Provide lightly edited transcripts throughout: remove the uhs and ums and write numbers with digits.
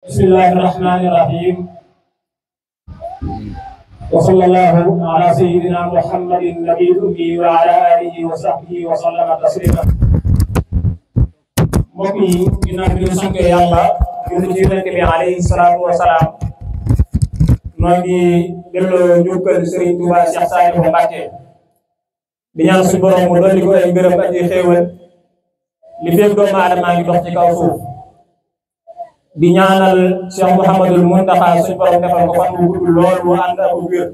Bismillahirrahmanirrahim. Wa sallallahu ala sayyidina Muhammadin nabiyil ummi wa ala alihi wa sahbihi wa sallama taslima. Mbokk yi ginnaaw bi ñu sante Yàlla julli ci Yonent bi alayhi salaatu wa salaam noo ngi delloo njukkal Serigne Touba Cheikh Saliou Mbacké di ñaan suñu borom mu dolli ko ay ngërëm ak xéewal li fekk doomu aadama ngi dox ci kaw suuf di ñaanal Cheikh Mouhamadul Mountakha suñu borom defal ko fan bu gudd lool bu ànd ak wér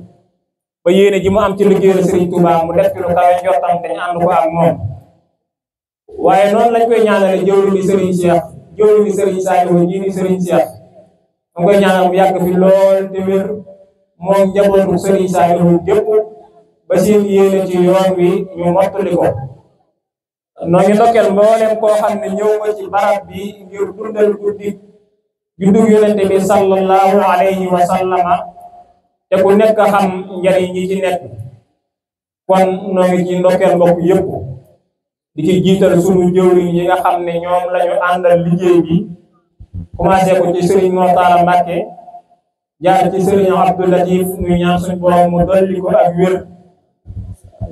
ba yéene ji mu am ci liggéeyal Serigne Touba mu def ci lu kawe njortam te ñu ànd ko ak moom. waaye noonu lañ koy ñaanale jëwriñ ni Serigne Cheikh jëwriñ ni Serigne Saliou ji ni Serigne Cheikh mu koy ñaanal mu yàgg fi lool te wér moom njabootu Serigne Saliou gépp ba seen yéene ci yoon wi ñu mottali ko. noo ngi ndokkeel mboolem koo xam ne ñëw nga ci barab bi ngir dundal guddi juddug Yonent bi sallallahu alayhi wa sallama te ku nekk xam njariñ yi ci nekk kon noo ngi ci ndokkeel mbokk yëpp di ci jiital sunu jëwriñ yi nga xam ne ñoom lañu àndal liggéey bi commencé ko ci Serigne Mortala Mbacké jaar ci Serigne Abdou Latif muy ñaan suñu borom mu dolli ko ak wér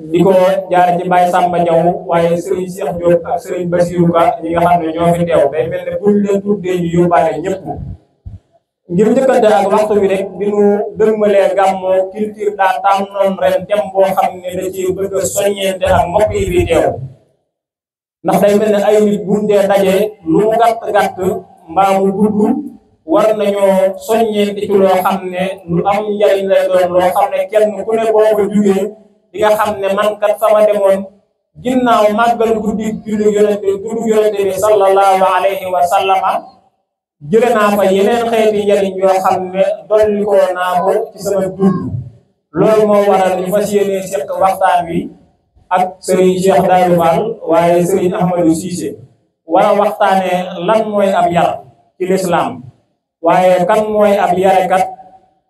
di ko jaar ci Baye Samba Diaw waaye Serigne Cheikh Diop ak Serigne Bassirou Ka yi nga xam ne ñoo fi teew day mel ne buñ leen tuddee ñu yóbbaale ñëpp ngir njëkkante ak waxtu bi rek bi nu dëgmalee gàmmoo culture daa tànnoon ren thème boo xam ne da ci bëgg a soññeente ak mbokk yi fi teew ndax day mel ne ay nit buñ dee dajee lu mu gàtt mbaa mu gudd war nañoo soññeente ci loo xam ne lu am njariñ lay doon loo xam ne kenn ku ne boo ko jugee di nga xam ne man kat sama demoon ginnaaw màggal guddi julli Yonent bi sallallahu alayhi wa sallama jële naa fa yeneen xeeti njariñ yoo xam ne dolli ko naa ko ci sama dund. loolu moo waral ñu fas yéene seq waxtaan wi ak Serigne Cheikh Darou Fall waaye Serigne Ahmadou Cissé war a waxtaanee lan mooy ab yar ci lislaam waaye kan mooy ab yarekat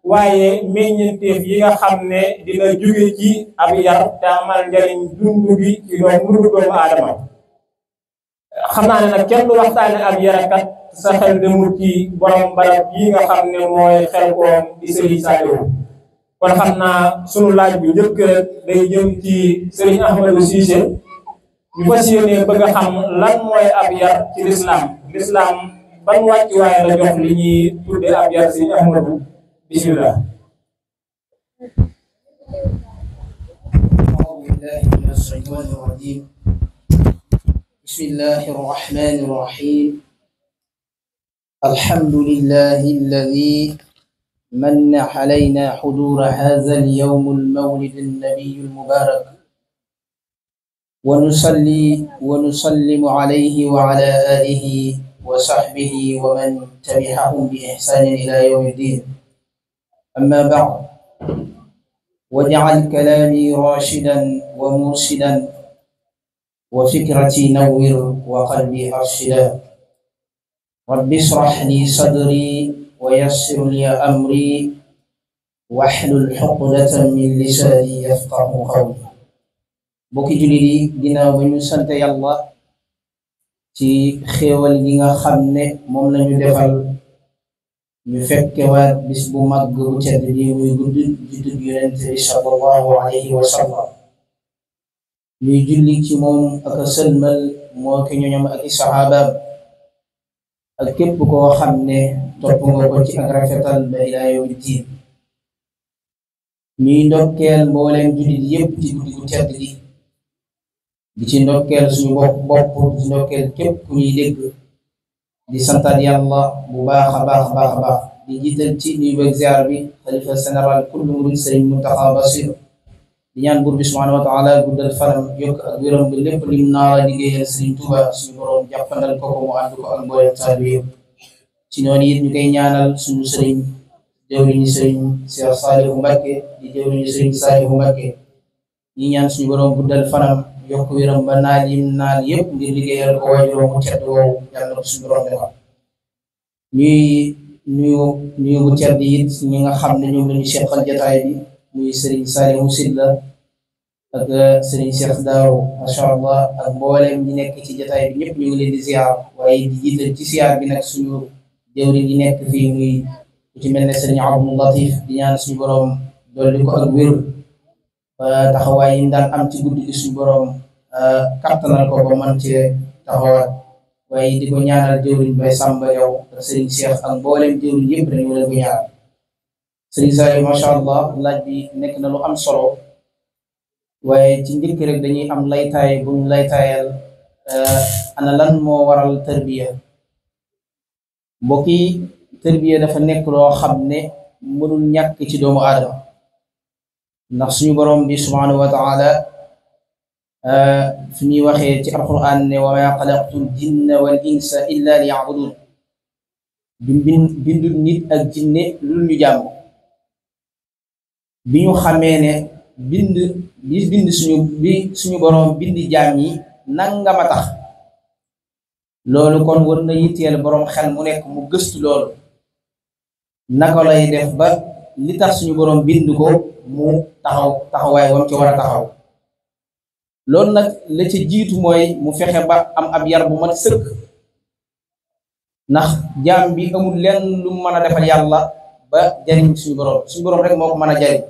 waaye meññeenteef yi nga xam ne dina jóge ci ab yar te amal njariñ dund bi ci doomu aadama. xam naa ne nag kenn du waxtaane ab yarekat sa xel demul ci borom barab yi nga xam ne mooy Xelkom di Serigne Saliou kon xam naa sunu laaj bi njëkk rek day jëm ci Serigne Ahmadou Cissé ñu fas yéene bëgg a xam lan mooy ab yar ci lislaam ban wàccuwaay la jox li ñuy tudde ab yar Serigne Ahmadou bismillah. bismillahi rahmani rahim. alhamdulillahi alladhi من علينا حضور هذا اليوم المولد النبي المبارك ونصلي ونسلم عليه وعلى آله وصحبه ومن تبعهم بإحسان إلى يوم الدين. أما بعد واجعل كلامي راشدا ومرشدا وفكرتي نور وقلبي أرشدا. رب اشرح لي صدري ويسر لي أمري واحلل عقدة من لساني يفقه قولي. bokki jullit yi ginnaaw ba ñu sant Yàlla ci xéewal gi nga xam ne moom lañu defal ñu fekkewaat bis bu mag bu tedd bi muy gudd juddug Yonent bi sallallahu alayhi wa sallam ñuy julli ci moom ak a sëlmal moo ki ñoñom ak i saxaabaam ak képp koo xam ne topp nga ko ci ak rafetal ba ilaa yawmi diin. ñuy ndokkeel mbooleem jullit yépp ci guddi gu tedd gi di ci ndokkeel suñu bopp di ci ndokkeel képp ku ñuy dégg di santaat Yàlla bu baax a baax di jiital ci nuyu beeg ziar bi xalifa général kullu murid Serigne Mountakha Bassir di ñaan buur bi subhanahu wa taala guddal fanam yokk ak wéram bi lépp lim naara liggéeyal Serigne Touba suñu borom jàppandal ko mu ànd ko ak mbooleem taalibe yépp. ci noonu it ñu koy ñaanal suñu sëriñ jëwriñu Serigne Cheikh Saliou Mbacké di jëwriñu Serigne Saliou Mbacké ñi ñaan suñu borom guddal fanam yokk wéram ba naal yim naal yépp ngir liggéeyal ko waajuram mu tedd woowu yàlla ko suñu borom defal. ñuy nuyu bu tedd it ñi nga xam ne ñoom lañu seqal jataay bi muy Serigne Saliou Sylla ak Serigne Cheikh Darou masha Allah ak mboolem ñi nekk ci jataay bi ñëpp ñu ngi leen di ziar waaye di jiital ci ziar bi nag suñu jëwriñ yi nekk fii muy ku ci mel ne sëriñ Abdul Latif di ñaan suñu borom dolli ko ak wér taxawaay yi daan am ci guddi gi suñu borom kattanal ko ba man ci taxawaat waaye di ko ñaanal jëwriñ Bay Samba yow ak sëriñ Cheikh ak mboolem jëwriñ yëpp dañu leen ko ñaanal sëriñ Saliou macha allah laaj bi nekk na lu am solo waaye ci njëkk rek dañuy am laytaay bu ñu laytaayal ana lan moo waral tarbiya mbokk yi tarbiya dafa nekk loo xam ne mënul ñàkk ci doomu aadama ndax suñu borom bi subhanahu wa taala fi ñuy waxee ci alquran ne wa ma xalaqtul jinna wal insa illa liya'budun bindul nit ak jinne lu ñu jàmm bi ñu xamee ne bind suñu borom bind jaam yi nangama tax loolu kon war na yitteel borom xel mu nekk mu gëstu loolu naka lay def ba li tax suñu borom bind ko mu taxawaay wam ci war a taxaw loolu nag la ca jiitu mooy mu fexe ba am ab yar bu mat sëkk ndax jaam bi amul lenn lu mën a defal yàlla ba jariñ suñu borom rek moo ko mën a jariñ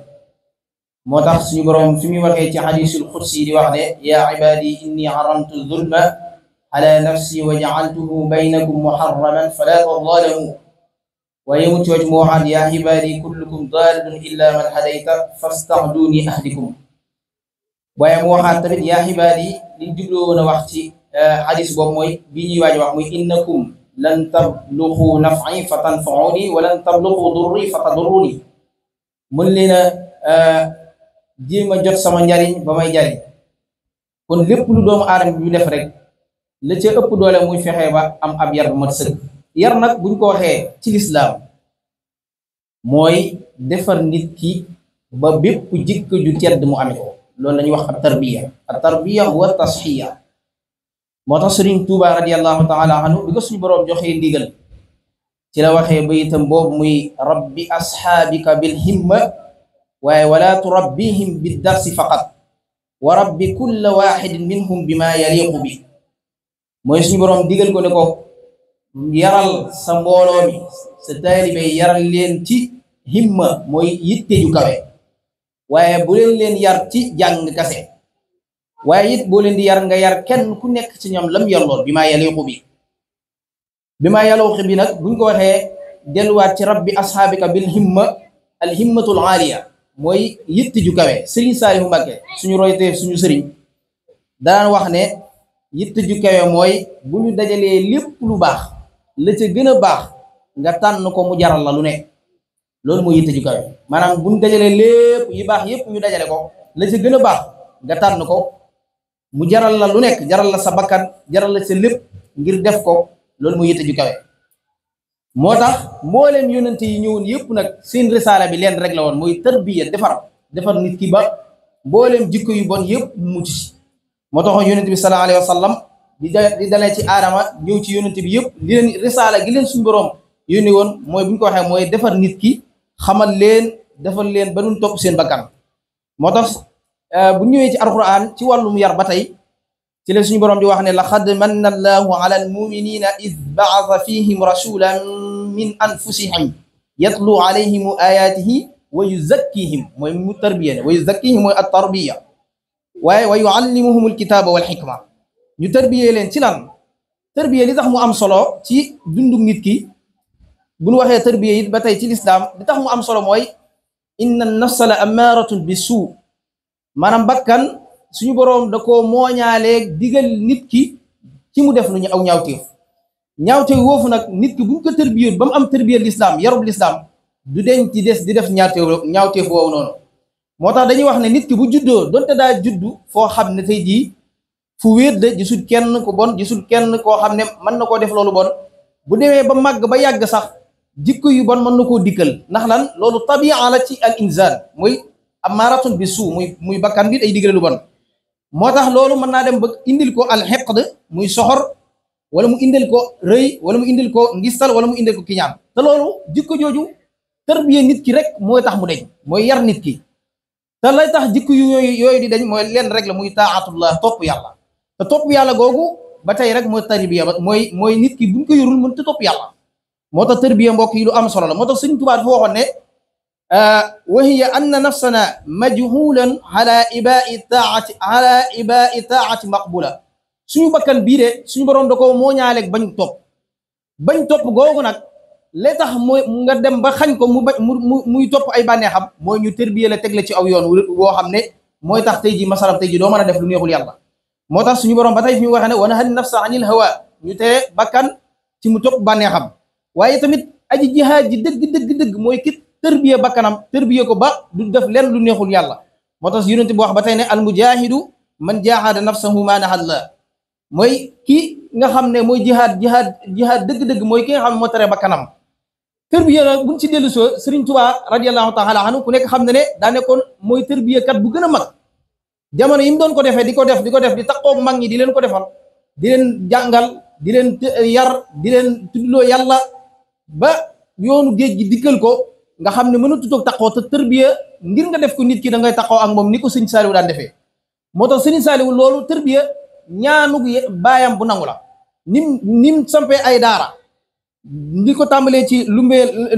moo tax suñu borom fi muy waxee ci hadisul xudsi di wax ne yaa ibadi inni haramtu zulma ala nafsi wa ja'altuhu baynakum muharraman fala tadhalamu waaye mu cooj mu waxaat yaa ibadi kullukum daalun illa man hadayta fastahduni ahdikum waaye mu waxaat tamit yaa ibadi li jubloo woon a wax ci hadis boobu mooy bi ñuy waaj wax muy innakum lan tabluxu naf'i fa tanfa'uni wa lan tabluxu durri fa tadurruni mën leen a jéem a jot sama njariñ ba may jariñ kon lépp lu doomu aadama bi def rek la ca ëpp doole muy fexe ba am ab yar bu mat sëkk yar nag buñ ko waxee ci lislaam mooy defar nit ki ba bépp jikko ju tedd mu amee ko loolu la ñuy wax ab tarbiya huwa tasxiya moo tax Sëriñ Tuuba radiyallahu taala anhu bi ko suñu boroom joxee ndigal ci la waxee bayitam boobu muy rabbi asxaabika bil himma waaye wala turabbihim bid darsi faqat wa rabbi kulla waxidin minhum bima yaliqu bi mooy suñu boroom digal ko ne ko yaral sa mbooloo mi sa taalibe yaral leen ci himma mooy yitte ju kawe waaye bu leen yar ci jàng kase waaye it boo leen di yar nga yar kenn ku nekk ci ñoom lam yallool bi maa yaliqu bi nag buñ ko waxee delluwaat ci rabbi asxaabika bil himma al himmatul aaliya mooy yitte ju kawe sëriñ Saalihu Mbàkke suñu royteef suñu sëriñ daan wax ne yitte ju kawe mooy bu ñu dajalee lépp lu baax la ca gën a baax nga tànn ko mu jaral la lu ne loolu mooy yitte ju kawe maanaam bu ñu dajalee lépp yu baax yépp ñu dajale ko la ca gën a baax nga tànn ko mu jaral la lu nekk jaral la sa bakkan jaral la sa lépp ngir def ko loolu mooy yitte ju kawe moo tax mbooleem yonente yi ñëwoon yépp nag seen risaala bi leen rek la woon mooy tarbiya defar nit ki ba mbooleem jikko yu bon yépp mu mucc ci moo taxoon yonente bi sallallahu alayhi wa sallam di dalee ci aadama ñëw ci yonente bi yépp li leen risaala gi leen suñu boroom yónni woon mooy bu ñu ko waxee mooy defar nit ki xamal leen defal leen ba duñ topp seen bakkan moo tax bu ñëwee ci alquran ci wàllum yar ba tey ci la suñu boroom di wax ne laqad manna allahu ala almuminina id ba'atha fihim rasulan min anfusihim yatlu alayhim ayatihi wa yuzakkihim mooy mu tarbiya ne wa yuzakkihim mooy at tarbiya waaye wa yuallimuhum alkitaba wal hikma ñu tarbiyee leen ci lan tarbiya li tax mu am solo ci dundu nit ki bu ñu waxee tarbiya it ba tey ci lislaam li tax mu am solo mooy inna nafsa la amaaratun bi suu maanaam bakkan suñu boroom da koo mooñaaleeg digal nit ki ci mu def lu ñu aw ñaawteef woofu nag nit ki buñ ko tarbiyee ba mu am tarbiyee lislaam yarub lislaam du deñ ci des di def ñaawteef woowu noonu moo tax dañuy wax ne nit ki bu juddoo donte daa juddu foo xam ne tey jii fu wéet de gisul kenn ku bon gisul kenn koo xam ne mën na koo def loolu bon bu demee ba màgg ba yàgg sax jikko yu bon mën na koo dikkal ndax lan loolu tabia la ci al insaan muy amaaratun bi suu muy bakkan bi ay diggale lu bon moo tax loolu mën naa dem ba indil ko al hiqd muy soxor wala mu indil ko rëy wala mu indil ko ngistal wala mu indil ko kiñaan te loolu jikko jooju tarbiya nit ki rek mooy tax mu deñ mooy yar nit ki te lay tax jikko yooyu di dañ mooy leen rek la muy taatullah topp yàlla te topp yàlla googu ba tey rek mooy tarbiya ba mooy nit ki buñ ko yorul mën te topp yàlla moo tax tërbiya mbokk yi lu am solo la moo tax Sëriñ Tuubaa dafa waxoon ne wa hiya anna nafsana majhulan ala ibai taati maqbula suñu bakkan bii de suñu borom da ko moo ñaaleeg bañ topp googu nag li tax mooy nga dem ba xañ ko muy topp ay bànneexam mooy ñu tërbiya la teg la ci aw yoon woo xam ne mooy tax tey ji masalam tey ji doo mën a def lu neexul yàlla moo tax suñu borom ba tey fi mu waxee ne wa nahani nafsa anil hawa ñu tere bakkan ci mu topp bànneexam waaye tamit aji jihaad ji dëgg mooy ki tërbiya bakkanam tërbiya ko ba du def leen lu neexul yàlla moo tax yonent bi wax ba tey ne al mujahidu man jahada nafsahu ma nahalla mooy ki nga xam ne mooy jihaad dëgg mooy ki nga xam ne moo tere bakkanam tërbiya nag buñ ci dellu soo Sëriñ Tuubaa radiyallahu taala anhu ku nekk xam ne daa nekkoon mooy tërbiya kat bu gën a mag jamono yi mu doon ko defee di ko def di taqoog mag ñi di leen ko defal di leen jàngal di leen yar di leen tuddloo yàlla ba yoonu géej gi dikkal ko nga xam ne mënatu toog taqoo te tërbiya ngir nga def ko nit ki da ngay taqoo ak moom ni ko Sëriñ Saaliwu daan defee moo tax Sëriñ Saaliwu loolu tërbiya ñaanug baayam bu nangu la nim sampee ay daara li ko tàmbalee ci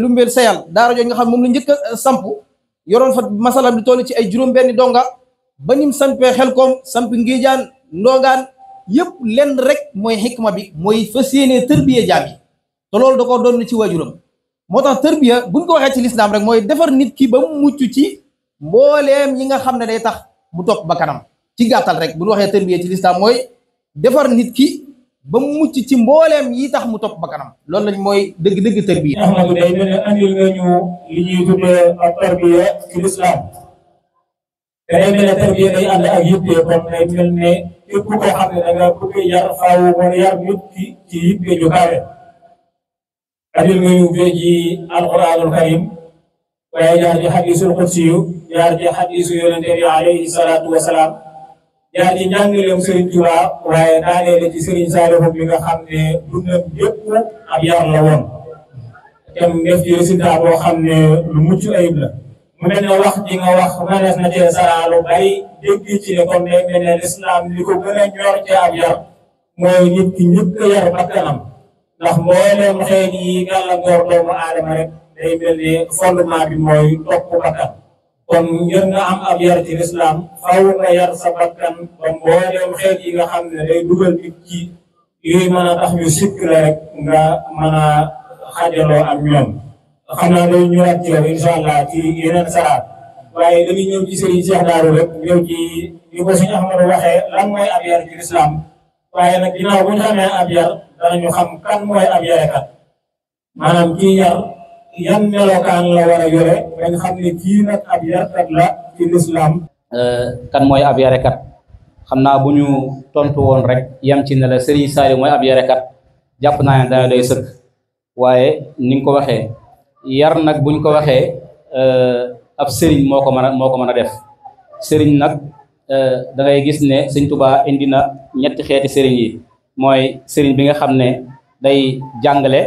lumbeel sayal daara jooju nga xam moom la njëkk a samp yoroon fa masalam di toll ci ay juróom-benni donga ba nim sampee Xelkom samp Ngéejaan Ndongaan yëpp lenn rek mooy xikma bi mooy fas yéenee tërbiya jaam yi te loolu da ko doon ci waajuram moo tax tërbiya buñ ko waxee ci lislaam rek mooy defar nit ki ba mu mucc ci mbooleem yi nga xam ne day tax mu topp ba kanam ci gàttal rek bu ñu waxee tërbiya ci lislaam mooy defar nit ki ba mu mucc ci mbooleem yi tax mu topp ba kanam loolu lañ mooy dëgg tërbiya. Ahmadu day mel ne andil nga ñu li ñuy tuddee ak tërbiya ci lislaam te day mel ne tërbiya day ànd ak yitte kon day mel ne képp koo xam ne da nga bëgg yar faaw wala yar nit ki ci yitte ju kawe andil nga ñu fee ci alquranul karim waaye jaar ci xadisul qudsiyu jaar ci xadisu yonente bi alayhi salaatu wasalaam jaar ci njàngaleem Serigne Touba waaye daaneel ci Serigne Saliou mi nga xam ne dundam yëpp ab yar la woon tem def ci résultat boo xam ne lu mucc ayib la mu mel ne wax ji nga wax mënees na cee sara lu bari dégg ci ne comme day mel ne l'islam li ko gën a ñor ci ab yar mooy nit ki njëkk a yar bakkanam ndax mbooleem xeet yi gàllankoor doomu aadama rek day mel ne fondement bi mooy topp bakkan kon ngir nga am ab yar ci lislaam faaw nga yar sa bakkan ba mbooleem xeet yi nga xam ne day dugal nit ci yooyu mën a tax ñu sikk la rek nga mën a xajaloo ak ñoom xam naa dañu ñëwaat ci yow incha allah ci yeneen saraat waaye dañuy ñëw ci Serigne Cheikh Darou rek ñëw ci li ko suñu Ahmadou waxee lan mooy ab yar ci lislaam waaye nag ginnaaw bu ñu xamee ab yar danañu xam kan mooy ab yarekat maanaam kii yar yan melokaan la war a yore bañ xam ne kii nag ab yarkat la ci lislaam kan mooy ab yarekat xam naa bu ñu tontu woon rek yam ci ne la Serigne Saliou mooy ab yarekat jàpp naa ne dana doy sëkk waaye ni nga ko waxee yar nag buñ ko waxee ab sëriñ moo ko mën a def sëriñ nag da ngay gis ne Sëñ Tuubaa indi na ñetti xeeti sëriñ yi mooy sëriñ bi nga xam ne day jàngale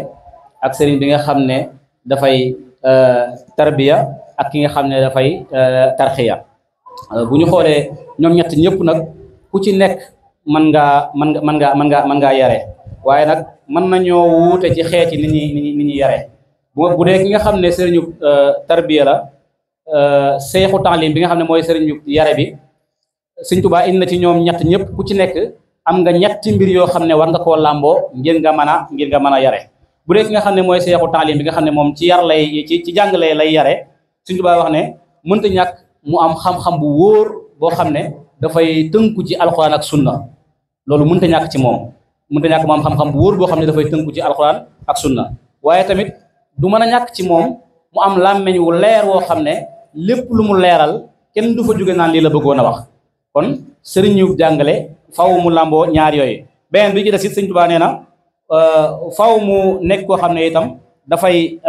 ak sëriñ bi nga xam ne dafay tarbiya ak ki nga xam ne dafay tarxiya bu ñu xoolee ñoom ñett ñëpp nag ku ci nekk mën ngaa yare waaye nag mën nañoo wuute ci xeeti ni ñuy yare bu dee ki nga xam ne sëriñu tarbiya la seexu taalim bi nga xam ne mooy sëriñu yare bi Sëñ Tuubaa indi na ci ñoom ñett ñëpp ku ci nekk am nga ñetti mbir yoo xam ne war nga koo làmboo ngir nga mën a yare bu dee ki nga xam ne mooy seexu taalim bi nga xam ne moom ci yar lay ci jàngale lay yare Sëñ Tuubaa wax ne mënta ñàkk mu am xam-xam bu wóor boo xam ne dafay tënku ci alxuraan ak sunna loolu mënta ñàkk ci moom mënta ñàkk mu am xam-xam bu wóor boo xam ne dafay tënku ci alxuraan ak sunna waaye tamit du mën a ñàkk ci moom mu am làmmeñ wu leer woo xam ne lépp lu mu leeral kenn du fa jóge naan lii la bëggoon a wax kon sëriñ ñu jàngale faw mu làmboo ñaar yooyu beneen bi ci des it Sëñ Tuubaa nee na faw mu nekk koo xam ne itam dafay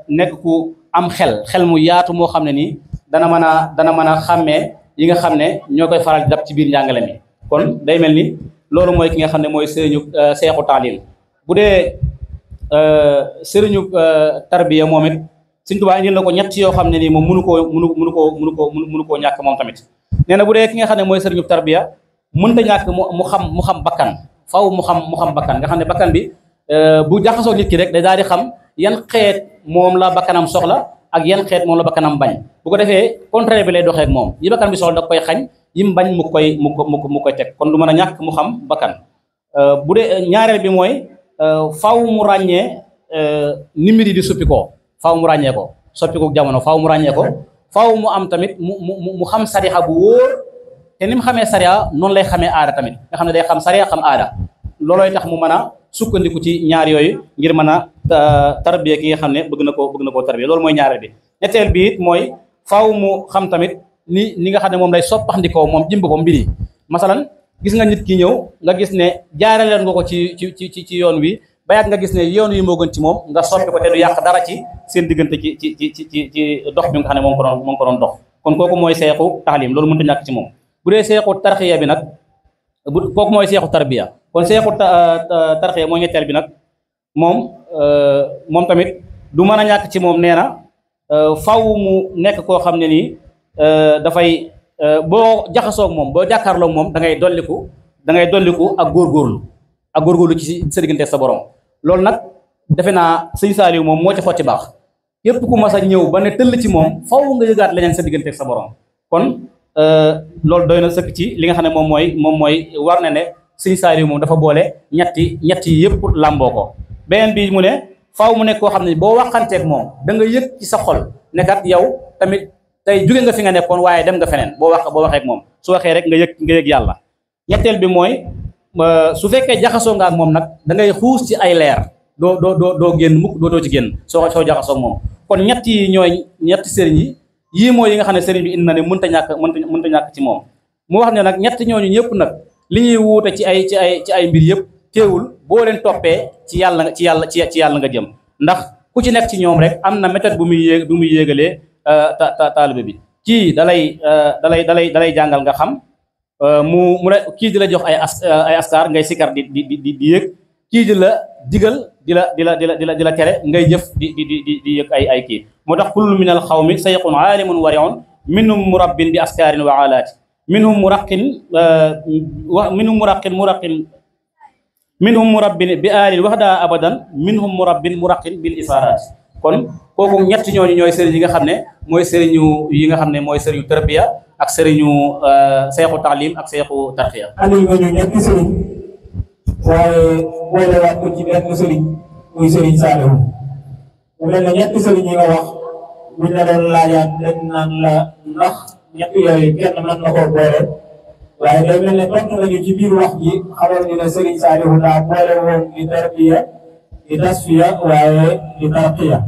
nekk ku am xel mu yaatu moo xam ne nii dana mën a xàmmee yi nga xam ne ñoo koy faral di dab ci biir njàngale mi kon day mel ni loolu mooy ki nga xam ne mooy sëriñu seexu taalim bu dee sëriñu tarbiya moom it Sëñ Tuubaa indil na ko ñett yoo xam ne nii moom mënu koo ñàkk moom tamit nee na bu dee ki nga xam ne mooy sëriñu tarbiya mënta ñàkk mu xam bakkan faw mu xam bakkan nga xam ne bakkan bi bu jaxasoo nit ki rek day daal di xam yan xeet moom la bakkanam soxla ak yan xeet moom la bakkanam bañ bu ko defee contraire bi lay doxee ak moom yi bakkan bi soxla da koy xañ yim bañ mu koy teg kon du mën a ñàkk mu xam bakkan bu dee ñaareel bi mooy faaw mu ràññee ni mbir yi di suppikoo faaw mu ràññee ko soppikoo jamono faaw mu ràññee ko faaw mu am tamit mu xam sariya bu wóor te ni mu xamee sariya noonu lay xamee aada tamit nga xam ne day xam sariya xam aada loolooy tax mu mën a sukkandiku ci ñaar yooyu ngir mën a tarbiya ki nga xam ne bëgg na koo tarbiya loolu mooy ñaareel bi ñetteel bi it mooy faaw mu xam tamit ni nga xam ne moom lay soppaxndikoo moom jëm boppam mbir yi masalan gis nga nit ki ñëw nga gis ne jaaraleen nga ko ci yoon wi bayaat nga gis ne yoon wi moo gën ci moom nga soppi ko te du yàq dara ci seen diggante ci dox bi nga xam ne moom ko doon dox kon kooku mooy seexu taxlim loolu mënut a ñàkk ci moom bu dee seexu tarxiya bi nag kooku mooy seexu tarbiya kon seexu tarxiya mooy ñetteel bi nag moom tamit du mën a ñàkk ci moom nee na faw mu nekk koo xam ne nii dafay boo jaxasoog moom boo jàkkaarloog moom da ngay dolliku ak góorgóorlu ci sa diggante sa borom loolu nag defe naa sëñ Saliou moom moo ci xotti baax yépp ku mas a ñëw ba ne tëll ci moom faw nga yëgaat leneen sa diggante sa borom kon loolu doy na sëkk ci li nga xam ne moom mooy war na ne sëñ Saliou moom dafa boole ñetti yëpp làmboo ko beneen bi mu ne faaw mu nekk koo xam ne boo waxanteeg moom da nga yëg ci sa xol nekkat yow tamit tey jóge nga fi nga nekkoon waaye dem nga feneen boo waxee ak moom su waxee rek nga yëg yàlla ñetteel bi mooy su fekkee jaxasoo nga ak moom nag da ngay xuus ci ay leer doo génn mukk doo ci génn soo jaxasoo ak moom kon ñett yi ñooy ñetti sëriñ yii mooy yi nga xam ne sëriñ bi indi na ne mënta ñàkk ci moom mu wax ne nag ñett ñooñu ñëpp nag li ñuy wuute ci ay mbir yëpp teewul boo leen toppee ci yàlla nga jëm ndax ku ci nekk ci ñoom rek am na méthode bu muy yéegalee taalibe bi kii dalay jàngal nga xam mu ne kii di la jox ay askar ngay sikar di yëg kii di la digal di la tere ngay jëf di yëg ay kii moo tax kullu min al xawmi sayqun aalimun wariun minhum murabbin bi askarin wa alaati minhum murabbin bi aalin waxda abadan minhum murabbin muraqin bil isaaraat kon kooku ñett ñooñu ñooy sëriñ yi nga xam ne mooy sëriñu tarbiya ak sëriñu seexu taalim ak seexu tarxiya andil nga ñu ñetti sëriñ waaye boole waat ko ci benn sëriñ muy sëriñ Saliou mu mel ne ñetti sëriñ yi nga wax buñ la doon laajaat dañ naan la ndax ñett yooyu kenn mën na koo boole waaye day mel ne tontu nañu ci biir wax ji xamal ñu ne sëriñ Saliou daa boole woon di tarbiya di tasfiya waaye di tarqiya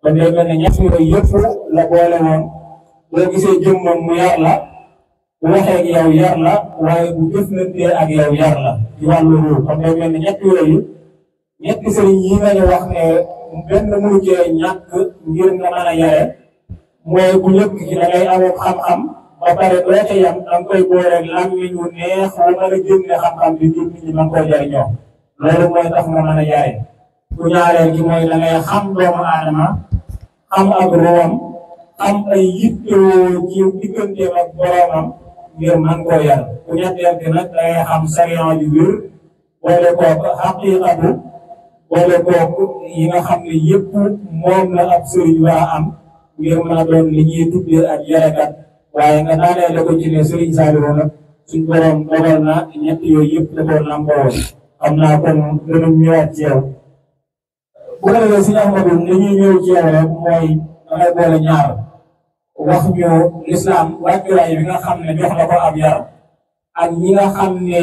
kon day mel ne ñett yooyu yëpp la boole woon boo gisee jëmmam mu yar la bu waxee ak yow yar la waaye bu jëflantee ak yow yar la ci wàllu ruur kon day mel ne ñett yooyu ñetti sëriñ yi nga ñu wax ne benn mënu cee ñàkk ngir nga mën a yare mooy bu njëkk ci da ngay amoon xam-xam ba pare doo ca yam da nga koy booleeg làmmiñ wu neex wu mën a génne xam-xam bi ngir nit ñi mën koo jariñoo loolu mooy tax nga mën a yare bu ñaareel gi mooy da ngay xam doomu aadama xam ak ruwam am ay yittewoo ci digganteem ak boroomam ngir mën koo yar bu ñetteel gi nag da ngay xam sariya yu wér boole kook xaqiiqatu boole kook yi nga xam ne yëpp moom la ab sëriñ waa am ngir mën a doon li ñuy tuddee ak yarekat waaye nga daanee la ko ci ne sëriñ Saliou nag suñ borom dogal na ñett yooyu yëpp da koo lamboo xam naa kon dana ñëwaat ci yow bu ko defee suñu Amadou li ñuy ñëw ci yow rek mooy dangay boole ñaar wax ñu lislaam wàccuwaay bi nga xam ne jox na ko ab yar ak ñi nga xam ne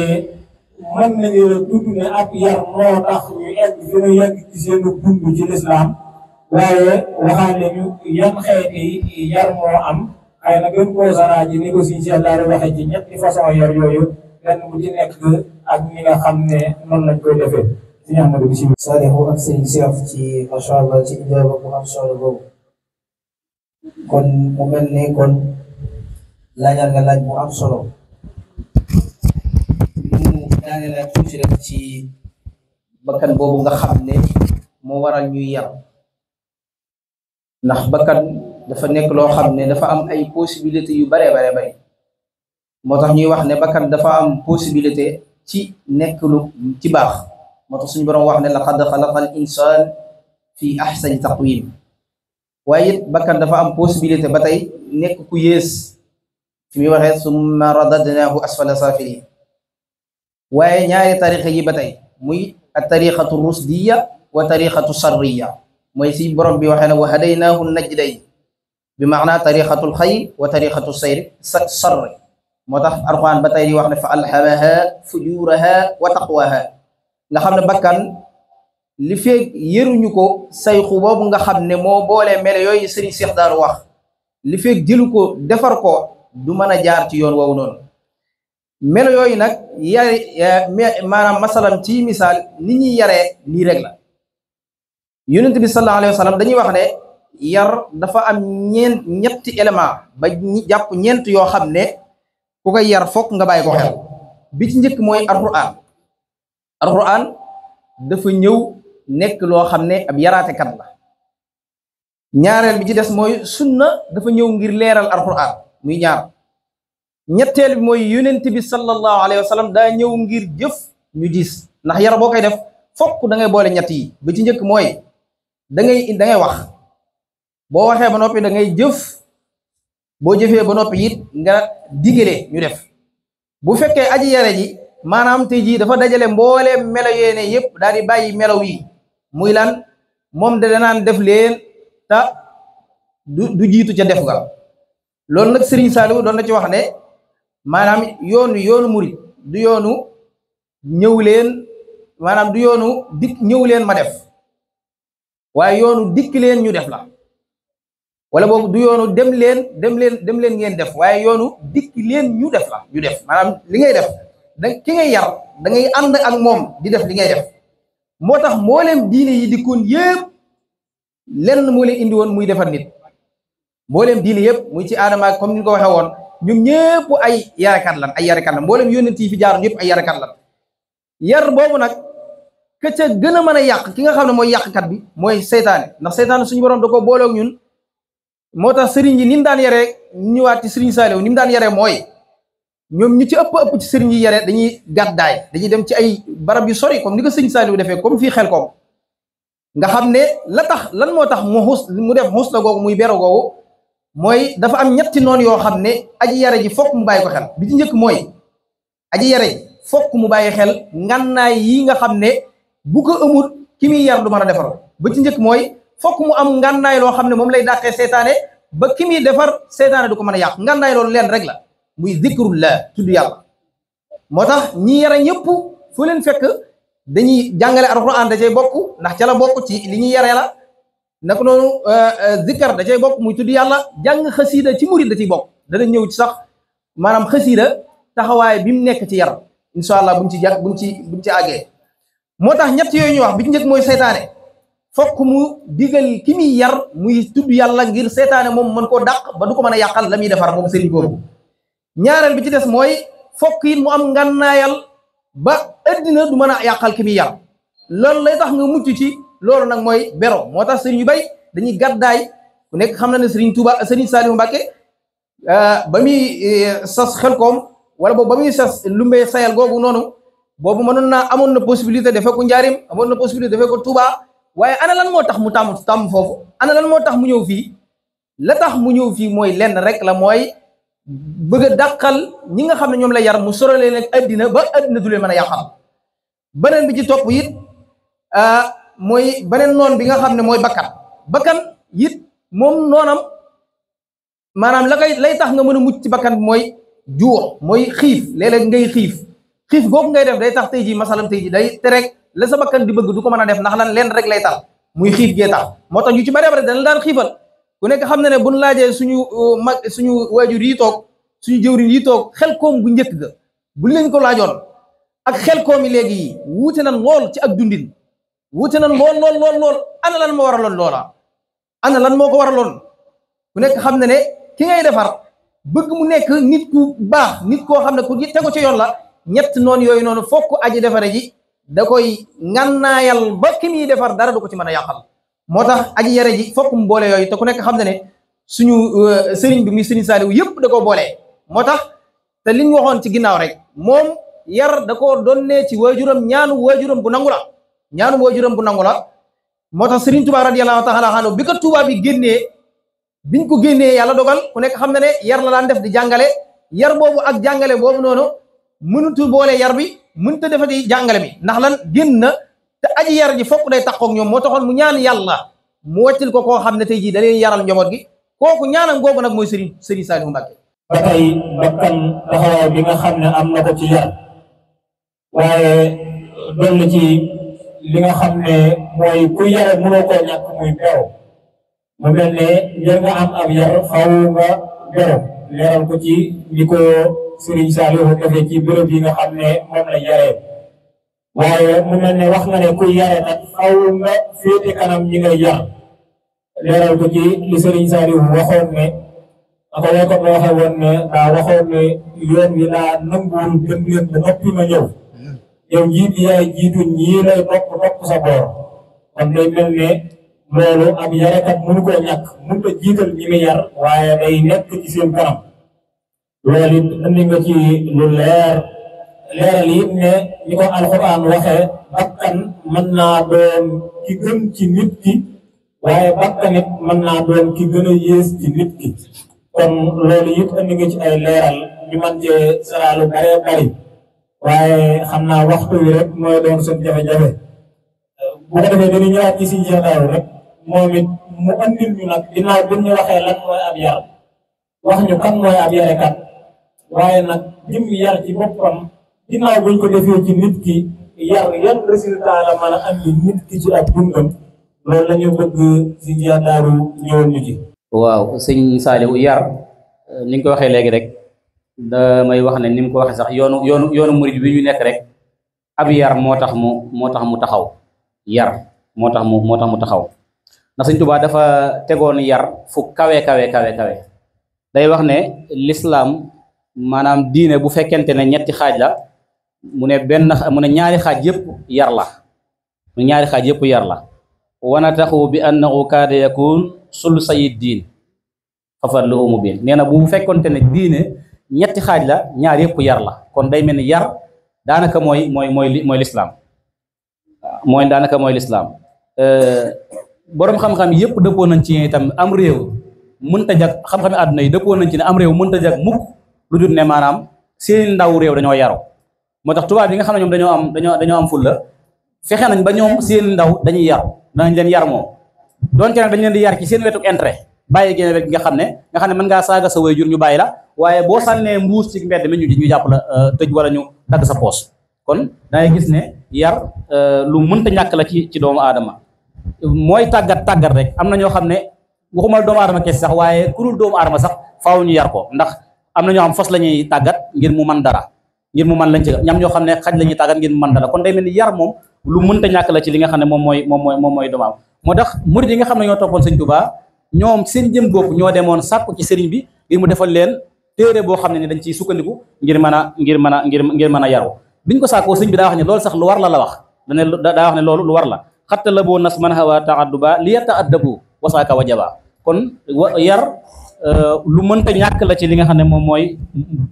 mën nañu la tudd ne ab yar moo tax ñu egg fi ñu yegg ci seen dund ci lislaam waaye waxaale ñu yan xeeti yar moo am xëy na gën koo saraa ji ni ko si Cheikh daal waxee ci ñetti façon yar yooyu benn bu ci nekk ak ñi nga xam ne noonu lañ koy defee Sëñ Ahmadou bismillah. Saliou ak sëñ Cheikh ci macha allah ci ijaaba bu am solo boobu kon mu mel ne kon laajal nga laaj bu am solo mu daane la tuuti rek ci bakkan boobu nga xam ne moo waral ñuy yar ndax bakkan dafa nekk loo xam ne dafa am ay possibilité yu bare moo tax ñuy wax ne bakkan dafa am possibilité ci nekk lu ci baax moo tax suñu borom wax ne laqad xalaqal insaan fi ahsani taqwim waaye it bakkan dafa am possibilité ba tey nekk ku yées fi muy waxee summa radadnaahu asfala safilin waaye ñaari tarixa yi ba tey muy at tariqatu rusdiya wa tariqatu sarriya mooy si borom bi waxee ne wa hadaynaahu najdayn bi maana tariqatul xayr wa tariqatu sarri moo tax alquran ba tey di wax ne fa alhamaha fujuraha wa taqwaha nga xam ne bakkan li feeg yëruñu ko sayxu boobu nga xam ne moo boole mele yooyu sëriñ Cheikh Daaru wax li feeg jëlu ko defar ko du mën a jaar ci yoon woowu noonu melo yooyu nag yare maanaam masalam ci misaal ni ñuy yaree nii rek la yonent bi sallallahu alayhi wa sallam dañuy wax ne yar dafa am ñetti élément ba jàpp ñeent yoo xam ne ku koy yar fokk nga bàyyi ko xel bi ci njëkk mooy alquran dafa ñëw nekk loo xam ne ab yaraatekat la ñaareel bi ci des mooy sunna dafa ñëw ngir leeral alquran muy ñaar ñetteel bi mooy yonent bi sallallahu alayhi wa sallam daa ñëw ngir jëf ñu gis ndax yar boo koy def fokk da ngay boole ñett yi bi ci njëkk mooy da ngay wax boo waxee ba noppi da ngay jëf boo jëfee ba noppi it nga digale ñu def bu fekkee aji yare ji maanaam tey jii dafa dajale mboole melo yéene yëpp daal di bàyyi melaw yi muy lan moom de danaan def leen te du jiitu ca def ga loolu nag Serigne Saliou doon na ci wax ne maanaam yoonu murit du yoonu ñëw leen maanaam du yoonu dikk ñëw leen ma def waaye yoonu dikk leen ñu def la wala boobu du yoonu dem leen ngeen def waaye yoonu dikk leen ñu def la ñu def maanaam li ngay def ki ngay yar da ngay ànd ak moom di def li ngay def moo tax mbooleem diine yi dikkoon yëpp lenn moo leen indi woon muy defar nit mbooleem diine yëpp muy ci aadama comme ni ko waxee woon ñoom ñëpp ay yarekat lan mbooleem yónnent yi fi jaaroon yëpp ay yarekat lan yar boobu nag ka ca gën a mën a yàq ki nga xam ne mooy yàqkat bi mooy seytaane ndax seytaane suñu borom da ko booleeg ñun moo tax sëriñ yi ni mu daan yaree ñëwaat ci sëriñ Saliou ni mu daan yaree mooy ñoom ñu ci ëpp ci sëriñ yi yare dañuy gàddaay dañuy dem ci ay barab yu sori comme ni ko sëriñ Saliou defee comme fii xel koom nga xam ne lan moo tax mu def xus la googu muy bero googu mooy dafa am ñetti noonu yoo xam ne aji yare ji fokk mu bàyyi ko xel bi ci njëkk mooy aji yare ji fokk mu bàyyi xel ngannaay yi nga xam ne bu ko amul ki muy yar du mën a defar ba ci njëkk mooy fokk mu am ngannaay loo xam ne moom lay dàqee seytaane ba ki muy defar seytaane du ko mën a yàq ngannaay loolu leen rek la muy zikrullah tudd yàlla moo tax ñi yare ñëpp fu leen fekk dañuy jàngale alquran da cay bokk ndax ca la bokk ci li ñuy yaree la naka noonu zikkar da cay bokk muy tudd yàlla jàng xasiida ci murid da ciy bokk dana ñëw ci sax maanaam xasiida taxawaay bi mu nekk ci yar incha allah buñ ci àggee moo tax ñett yooyu ñuy wax bi ci njëkk mooy seytaane fokk mu digal ki muy yar muy tudd yàlla ngir seytaane moom mën koo dàq ba du ko mën a yàqal la muy defar moom sëriñ boobu ñaareel bi ci des mooy fokk it mu am ngànnaayal ba addina du mën a yàqal ki muy yar loolu lay tax nga mucc ci loolu nag mooy bero moo tax sëriñ yu bay dañuy gàddaay ku nekk xam na ne sëriñ Touba sëriñ Saliou Mbacké ba muy sas Xelkom wala boobu ba muy sas Lumbee sayal googu noonu boobu amoon na possibilité defee ko Njaarim amoon na possibilité defee ko Touba waaye ana lan moo tax mu tàmm foofu ana lan moo tax mu ñëw fii la tax mu ñëw fii mooy lenn rek la mooy bëgg a dàqal ñi nga xam ne ñoom la yar mu sorale leen ak addina ba addina du leen mën a yàqal beneen bi ci topp it mooy beneen noon bi nga xam ne mooy bakkan it moom noonam maanaam lay tax nga mën a mucc ci bakkan bi mooy juux mooy xiif léeg-léeg ngay xiif googu ngay def day tax tey ji masalam tey ji day terek la sa bakkan di bëgg du ko mën a def ndax lan leen rek lay tal muy xiif gee tax moo tax yu ci bari bari dana daan xiifal ku nekk xam na ne buñ laajee suñu waajur yi toog suñu jëwriñ yi toog xel koom bu njëkk ga buñ leen ko laajoon ak xel koom yi léegi yi wuute nan lool ci ak dundin wuute nan lool ana lan moo waraloon loola ana lan moo ko waraloon ku nekk xam na ne ki ngay defar bëgg mu nekk nit ku baax nit koo xam ne ku tegu ci yoon la ñett noonu yooyu noonu fokk aji defare ji da koy ngànnaayal ba ki muy defar dara du ko ci mën a yàqal moo tax aji yare ji fokk mu boole yooyu te ku nekk xam na ne suñu sëriñ bi muy sëriñ Saliou yëpp da koo boolee moo tax te liñ waxoon ci ginnaaw rek moom yar da koo donnee ci waajuram ñaanu waajuram bu nangu la moo tax Serigne Touba radiyallahu taala anhu bi ko Touba bi génnee biñ ko génnee yàlla dogal ku nekk xam na ne yar la daan def di jàngale yar boobu ak jàngale boobu noonu mënutu boole yar bi mënut a defati jàngale bi ndax lan génn na te aji yar ji fokk day taxaw ak ñoom moo taxoon mu ñaan yàlla mu wàccil ko koo xam ne tey jii da leen yaral njaboot gi kooku ñaanam googu nag mooy Serigne Saliou Mbacké. ba tey bakkan taxawaay bi nga xam ne am na ko ci yar waaye dolli ci li nga xam ne mooy ku yare mënoo koo ñàkk muy beew mu mel ne ngir nga am ab yar faaw nga beew leeral ko ci ni ko Serigne Saliou defee ci bërëb yi nga xam ne moom la yaree waaye mu mel ne wax nga ne kuy yare nag faaw nga féete kanam ñi ngay yar leeral ko ci li Serigne Saliou waxoon ne ako wee ko waxe woon ne daa waxoon ne yoon wi daa nanguwul gën leen ba noppi ma ñëw yow njiit yaay jiitu ñii lay topp sa boor kon day mel ne loolu ab yarekat mënu koo ñàkk mënu a jiital ñi muy yar waaye day nekk ci seen kanam loolu it indi nga ci lu leeral it ne ni ko alxuraan waxee bakkan mën naa doon ki gën ci nit ki waaye bakkan it mën naa doon ki gën a yées ci nit ki kon loolu it indi nga ci ay leeral ñu mën cee saraalu bare bari waaye xam naa waxtu wi rek mooy doon seen jafe-jafe bu ko defee dañuy ñëwaat ci Serigne Cheikh Darou rek moom it mu andil ñu nag ginnaaw bi ñu waxee lan mooy ab yar wax ñu kan mooy ab yarekat waaye nag jëm yar ci boppam ginnaaw buñ ko defee ci nit ki yar yan résultat la mën a andi nit ki ci ab dundam loolu la ñu bëgg Serigne Cheikh Darou ñëwoon ñu ci. waaw sëñ Saliou yar ni nga ko waxee léegi rek damay wax ne ni mu ko waxee sax yoonu murid bi ñu nekk rek ab yar moo tax mu taxaw yar moo tax mu taxaw ndax sëñ Tuubaa dafa tegoon yar fu kawe day wax ne l'islam maanaam diine bu fekkente ne ñetti xaaj la mu ne ñaari xaaj yëpp yar la wana taxu bi annahu kaada yakun sul sayid diin fafadluhu mubin nee na bu fekkonte ne diine ñetti xaaj la ñaar yëpp yar la kon day mel ni yar daanaka mooy lislaam daanaka mooy lislaam boroom xam-xam yëpp dëppoo nañ ci itam am réew mënta jag xam-xami àdduna yi dëppoo nañ ci ne am réew mënta jag mukk lu dul ne maanaam seen ndaw réew dañoo yaru moo tax tubaab yi nga xam ne ñoom dañoo am fulla fexe nañ ba ñoom seen ndaw dañuy yaru danañ leen yar moom donte nag dañ leen di yar ci seen wetuk intérêt bàyyi génne wet nga xam ne mën ngaa saaga sa waajur ñu bàyyi la waaye boo sànnee mbuus ci mbedd mi ñu jàpp la tëj wala ñu dagg sa poos kon dangay gis ne yar lu mënta ñàkk la ci doomu aadama mooy tàggat rek am na ñoo xam ne waxumal doomu aadama kese sax waaye ku dul doomu aadama sax faaw ñu yar ko ndax am na ñoo xam fas la ñuy tàggat ngir mu mën dara ngir mu mën lañ ci ñam ñoo xam ne xaj la ñuy tàggat ngir mu mën dara kon day mel ni yar moom lu mënta ñàkk la ci li nga xam ne moom mooy doomu aadama moo tax murid yi nga xam ne ñoo toppoon sëñ Tuubaa ñoom seen jëm bopp ñoo demoon sàkku ci sëriñ bi ngir mu defal leen téere boo xam ne ni dañ ciy sukkandiku ngir mën a yaru biñ ko sàkkoo sëriñ bi daa wax ne loolu sax lu war la wax daa wax ne loolu lu war la xatta la boo nas man hawa taadduba li yataaddabu wasaaka wajaba kon yar lu mënta ñàkk la ci li nga xam ne moom mooy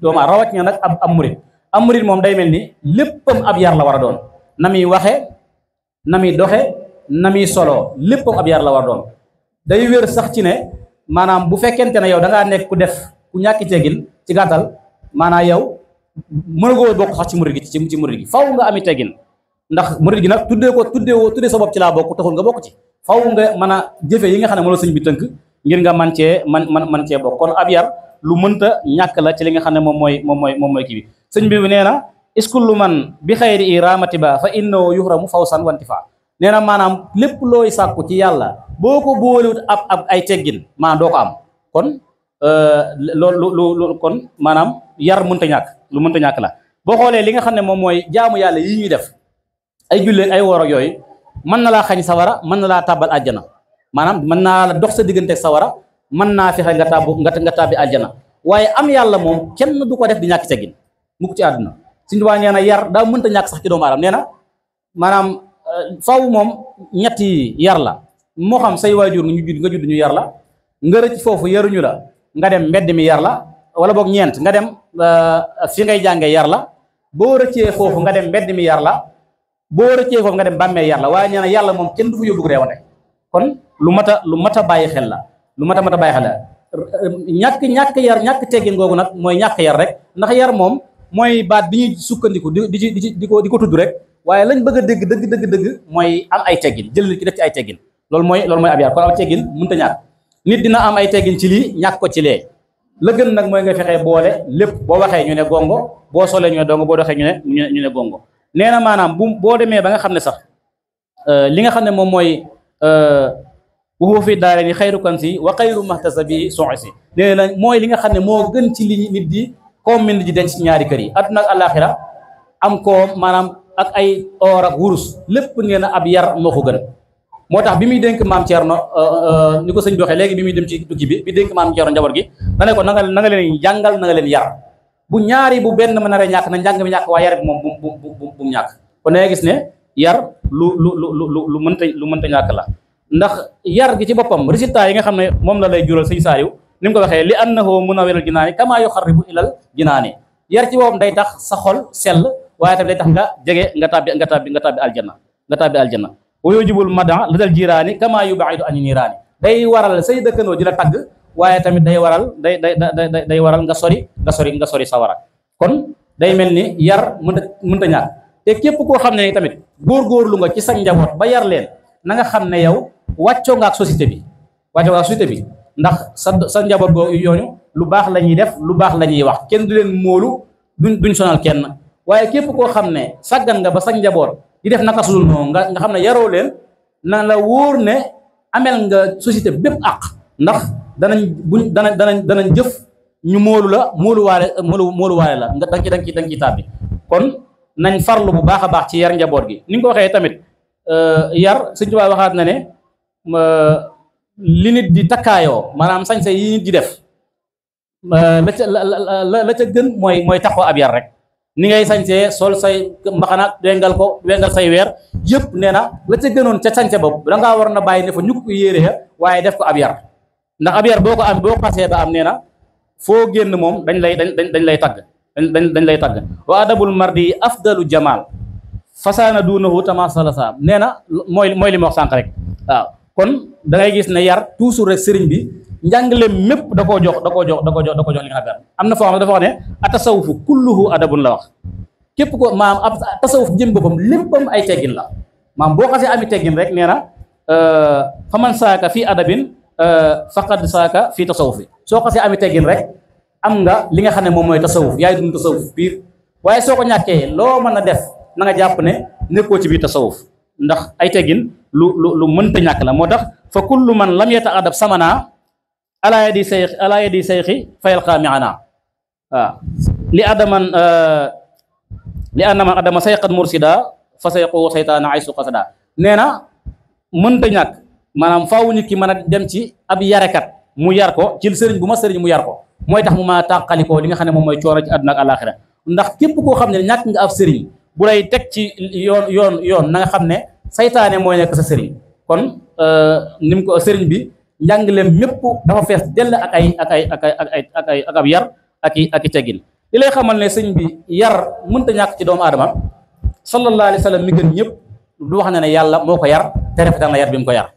doomu rawat nga nag am murid moom day mel ni léppam ab yar la war a doon na muy waxe na muy doxe na muy solo léppam ab yar la war a doon day wér sax ci ne maanaam bu fekkente ne yow da ngaa nekk ku def ku ñàkki teggin ci gàttal maanaam yow mënagoo bokk sax ci murid gi ci murid gi faw nga ami teggin ndax murid gi nag tuddee sa bopp ci laa bokk taxul nga bokk ci faw nga mën a jëfe yi nga xam ne moo la sëñ bi tënk ngir nga man cee bokk kon ab yar lu mënta ñàkk la ci li nga xam ne moom mooy kii bi sëñ bi nee na iskullu man bi xayri i ramatiba fa innahu yuhramu fawsan wantifa nee na maanaam lépp looy sàkku ci yàlla boo ko boolewut ab ay teggin maanaam doo ko am kon loolu kon maanaam yar mënta ñàkk lu mënta ñàkk la boo xoolee li nga xam ne moom mooy jaamu yàlla yi ñuy def ay julleeg ay woor ak yooyu mën na laa xañ sawara mën na laa tàbbal àjjana maanaam mën naa la dox sa diggante sawara mën naa fexe nga tàbbi àjjana waaye am yàlla moom kenn du ko def di ñàkk teggin mukk ci àdduna Sëñ Tuubaa nee na yar daa mënta ñàkk sax ci doomu aadama nee na maanaam faw moom ñetti yar la moo xam say waajur nga judd ñu yar la nga rëcc foofu yaruñu la nga dem mbedd mi yar la wala boog ñeent nga dem fi ngay jàngee yar la boo rëccee foofu nga dem mbedd mi yar la boo rëccee foofu nga dem bàmmee yar la waaye nee na yàlla moom kenn du fa yóbbu reewante kon lu mat a bàyyi xel la lu mat a bàyyi xel la ñàkk yar ñàkk teggin googu nag mooy ñàkk yar rek ndax yar moom mooy baat bi ñuy sukkandiku di ko tudd rek waaye lañ bëgg a dégg dëgg mooy am ay teggin jël nit ki def ci ay teggin loolu mooy ab yar kon am teggin mënut a ñàkk nit dina am ay teggin ci lii ñàkk ko ci lee la gën nag mooy nga fexee boole lépp boo waxee ñu ne gongo boo solee ñu ne dongo boo doxee ñu ne gongo nee na maanaam boo demee ba nga xam ne sax li nga xam ne moom mooy waxu fi daare ni xayru kansi wa xayru mahtasa bi sonsi nee na mooy li nga xam ne moo gën ci li nit di comme min ji denc ci ñaari kër yi adduna ak àllaaxira am ko maanaam ak ay or ak wurus lépp nee na ab yar moo ko gën moo tax bi muy dénk maam Thierno ni ko sëñ bi waxee léegi bi muy dem ci tukki bi dénk maam Thierno njaboot gi da ne ko na nga leen jàngal na nga leen yar bu ñaari bu benn mën naree ñàkk na njàng mi ñàkk waaye yar bi moom bu ñàkk kon da ngay gis ne yar lu mënta ñàkk la ndax yar gi ci boppam résultat yi nga xam ne moom la lay jural sëñ Saaliw ni mu ko waxee li annahu munawwirul jinaani kama yuxarribu ilal jinaani yar ci boppam day tax sa xol sell waaye tamit day tax nga jege nga tàbbi aljanna wa yujibul madan la dal jiraani kama yubaidu ani niiraani day waral say dëkkandoo di la tagg waaye tamit day waral nga sori sawara kon day mel ni yar mënta ñàkk te képp koo xam ne tamit góorgóorlu nga ci sa njaboot ba yar leen na nga xam ne yow wàccoo nga ak société bi ndax sa njaboot goo yooñu lu baax la ñuy def lu baax la ñuy wax kenn du leen móolu duñ sonal kenn waaye képp koo xam ne sàggan nga ba sa njaboot di def naka sudul noonu nga xam ne yaroo leen na la wóor ne amel nga société bépp àq ndax danañ jëf ñu móoluwaale la nga danga ci tàbbi kon nañ farlu bu baax a baax ci yar njaboot gi ni nga ko waxee tamit yar Sëñ Tuubaa waxaat na ne li nit di takkaayoo maanaam sañse yi nit di def la ca gën mooy taxoo ab yar rek ni ngay sañsee sol say mbaxana wengal say weer yëpp nee na la ca gënoon ca sañse boobu da ngaa war na bàyyi ne fa ñukk yére ya waaye def ko ab yar ndax ab yar boo ko xasee ba am nee na foo génn moom dañ lay tagg wa adabul mardi afdalu jamal fasaana duunahu tama salasa nee na mooy li ma wax sànq rek waaw kon da ngay gis ne yar toujours rek sëriñ bi njàngaleem mépp da koo jox li nga xam am na foo xam ne dafa wax ne atasawufu kulluhu adabun la wax képp ko maam ab tasawuf jëm boppam léppam ay teggin la maam boo xasee ami teggin rek nee na faman saaka fii adabin faqad saaka fii tasawufi soo xasee ami teggin rek am nga li nga xam ne moom mooy tasawuf yaay dund tasawuf biir waaye soo ko ñàkkee loo mën a def na nga jàpp ne nekkoo ci biir tasawuf ndax ay teggin lu mënta ñàkk la moo tax fa kullu man lam yata adab samana ala yadi sayxi fayal xaamiana waaw li annaman adama sayqat mursida fa sayqu saytaana ay su xasada nee na mënta ñàkk maanaam faaw nit ki mën a dem ci ab yarekat mu yar ko ci sëriñ bu ma sëriñ mu yar ko mooy tax mu ma tàqalikoo li nga xam ne moom mooy coono ci àdduna ak àllaaxira ndax képp koo xam ne ñàkk nga ab sëriñ bu lay teg ci yoon na nga xam ne saytaane mooy nekk sa sëriñ kon ni mu ko sëriñ bi njàngaleem mépp dafa fees dell ak ab yar ak i teggin li lay xamal ne sëñ bi yar mënta ñàkk ci doomu aadama sallallahu alayhi wa sallam mi gën ñëpp du wax ne yàlla moo ko yar te rafetal na yar bi mu ko yar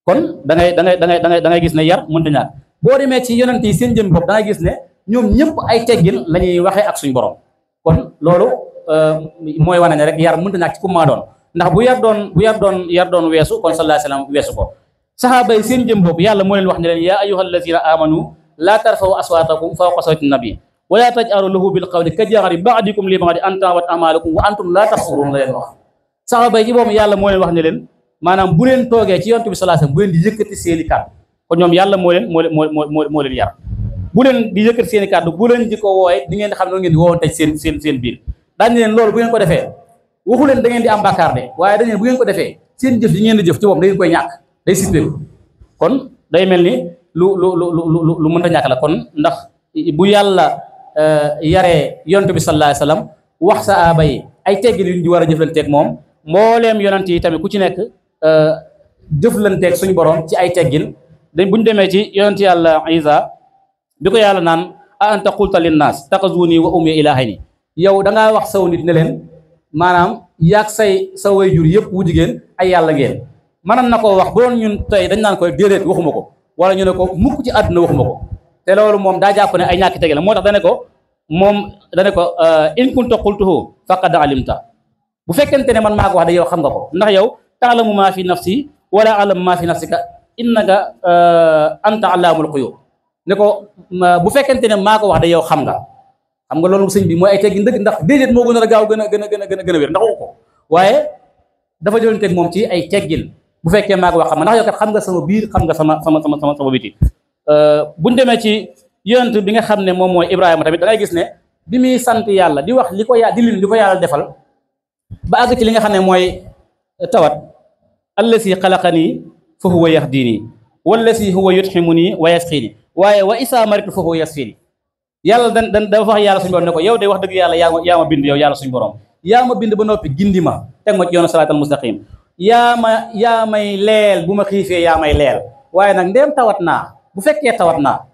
kon da ngay gis ne yar mënta ñàkk boo demee ci yonent yi seen jëm bopp da ngay gis ne ñoom ñëpp ay teggin la ñuy waxee ak suñu borom kon loolu mooy wane ne rek yar mënta ñàkk ci ku maa doon ndax bu yar doon weesu kon sallallahu alayhi wa sallam weesu ko saxaaba yi seen jëm bopp yàlla moo leen wax ne leen yaa ayyuhal lazina amanu laa tarfa'u aswaatakum fawqa sawti nabi wa laa taj'alu lahu bil qawli ka jahri ba'dikum li ba'din an tahbata a'maalukum wa antum laa tash'uruun la leen wax saxaaba yi ci boobu yàlla moo leen wax ne leen maanaam bu leen toogee ci yonent bi sallallahu alayhi wasallam bu leen di yëkkati seeni kàddu kon ñoom yàlla moo leen yar bu leen di yëkkati seeni kàddu bu leen di ko wooye di ngeen xam ne ngeen di woowante seen biir daañu leen loolu bu ngeen ko defee waxu leen da ngeen di am bàkkaar de waaye dañu bu ngeen ko defee seen jëf yi ngeen di jëf ci boppam da ngeen koy ñàkk day sippeeku kon day mel ni lu mënta ñàkk la kon ndax bu yàlla yaree yonent bi sallallahu alayhi wasallam wax sahaaba yi ay teggin yu ñu war a jëflanteeg moom mbooleem yonent yi tamit ku ci nekk jëflanteeg suñu borom ci ay teggin dañ buñ demee ci yonent yàlla Isa bi ko yàlla naan a anta qulta linnaas taxazuuni wa ummi ilaahayni yow da ngaa wax saw nit ne leen maanaam yaag sa wayjur yëpp wu jigéen ay yàlla ngeen mënoon na koo wax bu doon ñun tey dañ naan koy déedéet waxuma ko wala ñu ne ko mukk ci àdduna waxuma ko te loolu moom daa jàpp ne ay ñàkk tege la moo tax dane ko in kunta qultuhu faqad alimta bu fekkente ne man maa ko wax de yow xam nga ko ndax yow taalamu maa fi nafsi wala alamu maa fi nafsika innaka anta allaamul quyub ne ko bu fekkente ne maa ko wax de yow xam nga loolu sëñ bi mooy ay teggin dëgg ndax déedéet moo gën a gaaw gën a wér ndax waxu ko waaye dafa jëlanteeg moom ci ay teggin bu fekkee maa ko wax xam nga ndax yow kat xam nga sama biir xam nga sama biti buñ demee ci yonent bi nga xam ne moom mooy Ibrahima tamit da ngay gis ne bi muy sant yàlla di wax li ko yàlla defal ba àgg ci li nga xam ne mooy tawat allasi xalaqanii fa huwa yahdini wallasi huwa yut'imuni wa yasqini waaye wa isa maritu fa huwa yasfini yàlla dafa wax yàlla suñu borom ne ko yow de wax dëgg yàlla yaa ma bind yow yàlla suñu borom yaa ma bind ba noppi gindi ma teg ma ci yoonu salaatal mustaqim yaa may leel bu ma xiifee yaa may leel waaye nag ndéem tawat naa bu fekkee tawat naa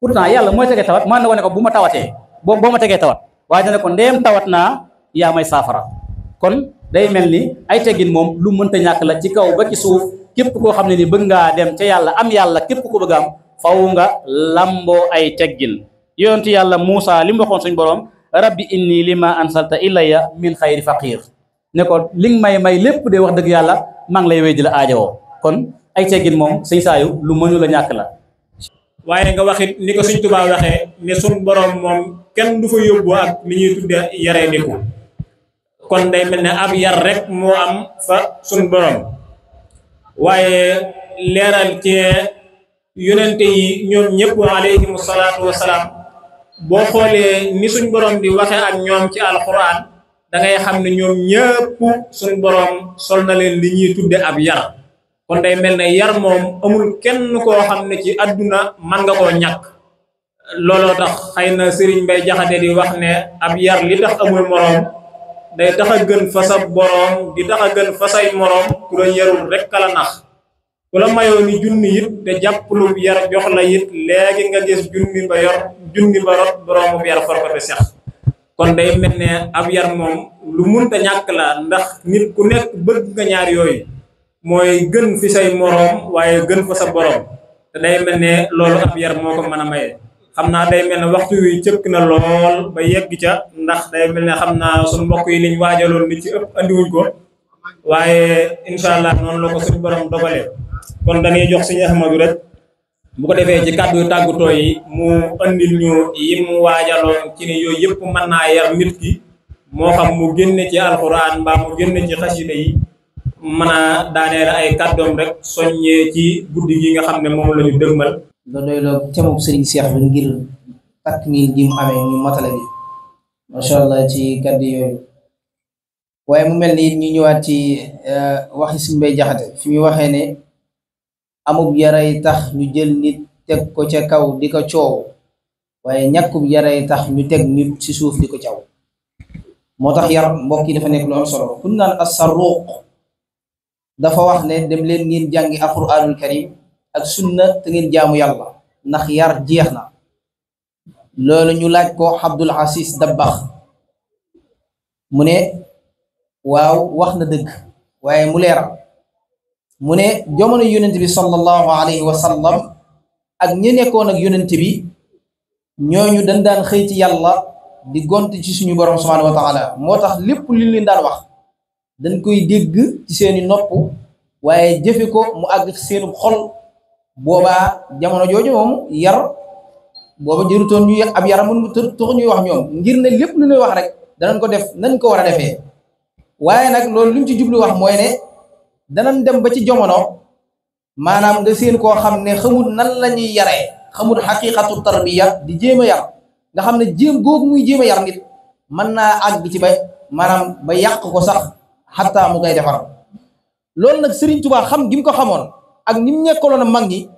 pourtant yàlla mooy tegee tawat man na ko ne ko bu ma tawatee boo ma tegee tawat waaye dana ko ndéem tawat naa yaa may saafara kon day mel ni ay teggin moom lu mënta ñàkk la ci kaw ba ci suuf képp koo xam ne ni bëgg ngaa dem ca yàlla am yàlla képp ko bëgg am faw nga lamboo ay teggin yonent yàlla Muusa li mu waxoon suñ borom rabbi inni lima ansalta ilayya min xayri faqir ne ko li nga may lépp de wax dëgg yàlla maa ngi lay wéy di la aajowoo kon ay teggin moom sëñ Saayu lu mënu la ñàkk la waaye nga waxit ni ko Sëñ Tuubaa waxee ne suñ borom moom kenn du fa yóbbu ak li ñuy tudde yaree ndiku kon day mel ne ab yar rek moo am fa suñ borom waaye leeral ci yonente yi ñoom ñëpp alayhimu salaatu wasalaam boo xoolee ni suñ borom di waxe ak ñoom ci alquran da ngay xam ne ñoom ñëpp suñ borom sol na leen li ñuy tudde ab yar kon day mel ne yar moom amul kenn koo xam ne ci àdduna man nga koo ñàkk looloo tax xëy na Serigne Mbaye Jaxate di wax ne ab yar li tax amul moroom day tax a gën fa sa boroom di tax a gën fa say moroom ku la yarul rek kala nax ku la mayoo ni junni it te jàpp lu yar jox la it léegi nga gis junni ba rot boroomu yar for ko te sex kon day mel ne ab yar moom lu munta ñàkk la ndax nit ku nekk bëgg nga ñaar yooyu mooy gën fi say moroom waaye gën fa sa boroom te day mel ne loolu ab yar moo ko mën a maye xam naa day mel ne waxtu wi cëkk na lool ba yegg ca ndax day mel ne xam naa suñu mbokk yi liñ waajaloon li ci ëpp andiwuñ ko waaye incha allah noonu la ko suñu borom dogalee kon dañuy jox suñu Ahmadu rek bu ko defee ci kàddu tàggutoo yi mu andil ñu yi mu waajaloon ci ne yooyu yëpp mën naa yar nit ki moo xam mu génne ci alxuraan mbaa mu génne ci xasida yi mën a daaneel ay kàddoom rek soññee ci guddi gi nga xam ne moom la ñu dëgmal. nga doy la temub Serigne Cheikh bi ngir takmiil ji mu amee ñu matale bi macha allah ci kàddu yooyu waaye mu mel ni ñu ñëwaat ci waxi Serigne Mbaye Jaxate fi muy waxee ne amub yaray tax ñu jël nit teg ko ca kaw di ko coow waaye ñàkkub yaray tax ñu teg nit ci suuf di ko caw moo tax yar mbokk yi dafa nekk lu am solo kuñ naan as-Sarruq dafa wax ne dem leen ngeen jàngi alquranul karim ak sunna te ngeen jaamu yàlla ndax yar jeex na loolu ñu laaj ko Abdul Aziz Dabakh mu ne waaw wax na dëgg waaye mu leeral mu ne jamono yonent bi sallallahu alayhi wa sallam ak ñi nekkoon ak yonent bi ñooñu dañ daan xëy ci yàlla di gont ci suñu borom subhanahu wa taala moo tax lépp li leen daan wax dañ koy dégg ci seeni nopp waaye jëfe ko mu àgg ci seenu xol boobaa jamono jooju moom yar booba jërutoon ñuy ab yaram mun tax ñuy wax ñoom ngir ne lépp lu ñuy wax rek danañ ko def nañ ko war a defee waaye nag loolu li mu ci jublu wax mooy ne danañ dem ba ci jamono maanaam nga seen koo xam ne xamul nan la ñuy yaree xamul xaqiqatu tarbiya di jéem a yar nga xam ne jéem googu muy jéem a yar nit mën naa àgg ci ba maanaam ba yàq ko sax xataa mu koy defar loolu nag Serigne Touba xam gi mu ko xamoon ak ni mu nekkaloon a mag ñi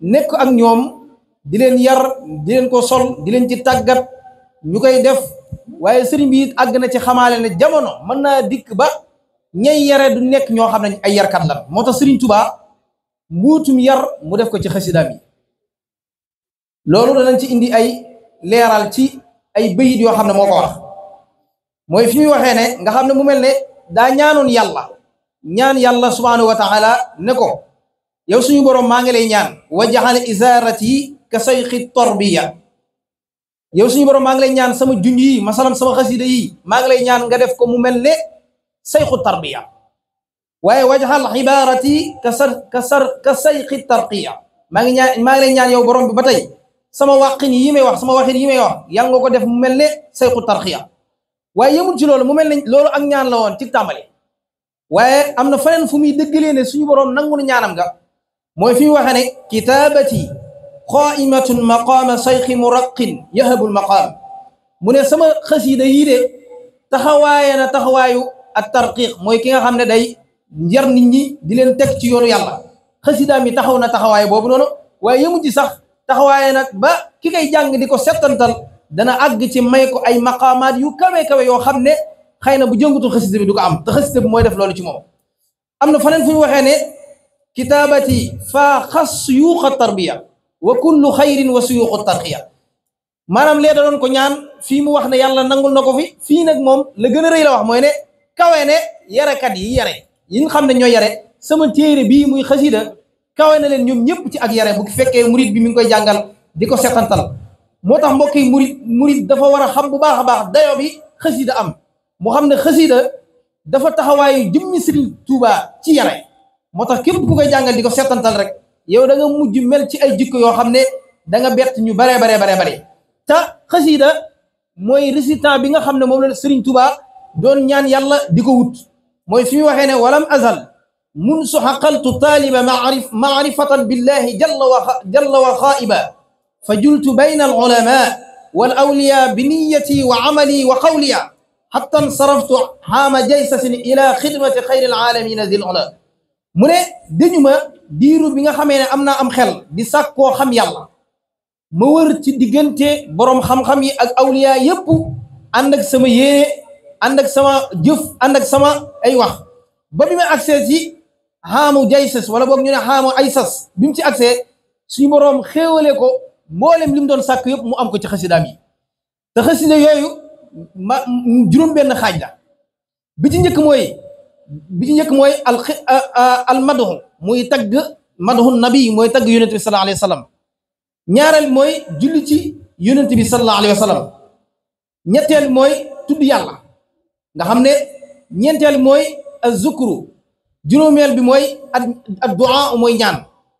nekk ak ñoom di leen yar di leen ko sol di leen ci tàggat ñu koy def waaye Serigne bi it àgg na ci xamaale ne jamono mën naa dikk ba ñay yare du nekk ñoo xam ne ay yarkat la moo tax Serigne Touba mbuutum yar mu def ko ci xasidaam yi loolu danañ ci indi ay leeral ci ay bayit yoo xam ne moo ko wax mooy fi muy waxee ne nga xam ne mu mel ne daa ñaanoon yàlla ñaan yàlla subhanahu wa taala ne ko yow suñu borom maa ngi lay ñaan wajaxal isaarati ka sayxi tarbiya yow suñu borom maa ngi lay ñaan sama junj yi masalam sama xasida yi maa ngi lay ñaan nga def ko mu mel ne sayxu tarbiya waaye wajaxal xibaarati ka sayxi tarqiya maa ngi lay ñaan yow borom bi ba tey sama waqin yi may wax sama waxin yi may wax yàlla nga ko def mu mel ne sayxu tarqiya waaye yemul ci loolu mu mel ne loolu ak ñaan la woon ci tàmbali waaye am na feneen fu muy dëggalee ne suñu borom nangu na ñaanam nga mooy fi mu waxee ne kitaabati qaimatun maqaama sayxi muraqin yahabul maqaam mu ne sama xasida yii de taxawaaye na taxawaayu ak tarqiq mooy ki nga xam ne day njar nit ñi di leen teg ci yoonu yàlla xasida mi taxaw na taxawaay boobu noonu waaye yemu ci sax taxawaaye nag ba ki koy jàng di ko settantal dana àgg ci may ko ay maqaamaat yu kawe yoo xam ne xëy na bu jëngutul xasida bi du ko am te xasida bi mooy def loolu ci moom am na faneen fu ñu waxee ne kitaabati faa xas suyuuxa tarbiya wa kullu xayrin wa suyuuxu tarxiya maanaam lee da doon ko ñaan fii mu wax ne yàlla nangul na ko fi fii nag moom la gën a rëy la wax mooy ne kawe ne yarekat yi yare yi nga xam ne ñoo yare sama téere bii muy xasida kawe na leen ñoom ñëpp ci ak yare bu fekkee murid bi mi ngi koy jàngal di ko setantal moo tax mbokk yi murid dafa war a xam bu baax a baax dayo bi xasida am moo xam ne xasida dafa taxawaayu jëmmi Sëriñ Tuubaa ci yare moo tax képp ku koy jàngal di ko setantal rek yow da nga mujj mel ci ay jikko yoo xam ne da nga bett ñu bare te xasida mooy récitant bi nga xam ne moom la Sëriñ Tuubaa doon ñaan yàlla di ko wut mooy fi mu waxee ne walam azal mun su xaqaltu taaliba maarifatan billahi jalla wa xaaiba fa jultu bayna al ulama wal awliya bi niyati wa amali wa qawliya hatta nsaraftu xaama jaysasin ila xidmati xayri alaalamina zil ula mu ne dañu ma diiru bi nga xamee ne am naa am xel di sàkkoo xam yàlla ma wër ci diggante boroom xam-xam yi ak awliya yépp ànd ak sama yéene ànd ak sama jëf ànd ak sama ay wax ba bi ma accès ci xaamu jaysas wala boog ñu ne xaamu ay sas bi mu ci accès suñu boroom xéewale ko mboolem li mu doon sàkk yëpp mu am ko ci xasidaam yi te xasida yooyu juróom benn xaaj la bi ci njëkk mooy al madhu muy tagg madhu nabi mooy tagg yonent bi sallallahu alayhi wa sallam ñaareel mooy julli ci yonent bi sallallahu alayhi wa sallam ñetteel mooy tudd yàlla nga xam ne ñeenteel mooy az-zukru juróomeel bi mooy ad du'a mooy ñaan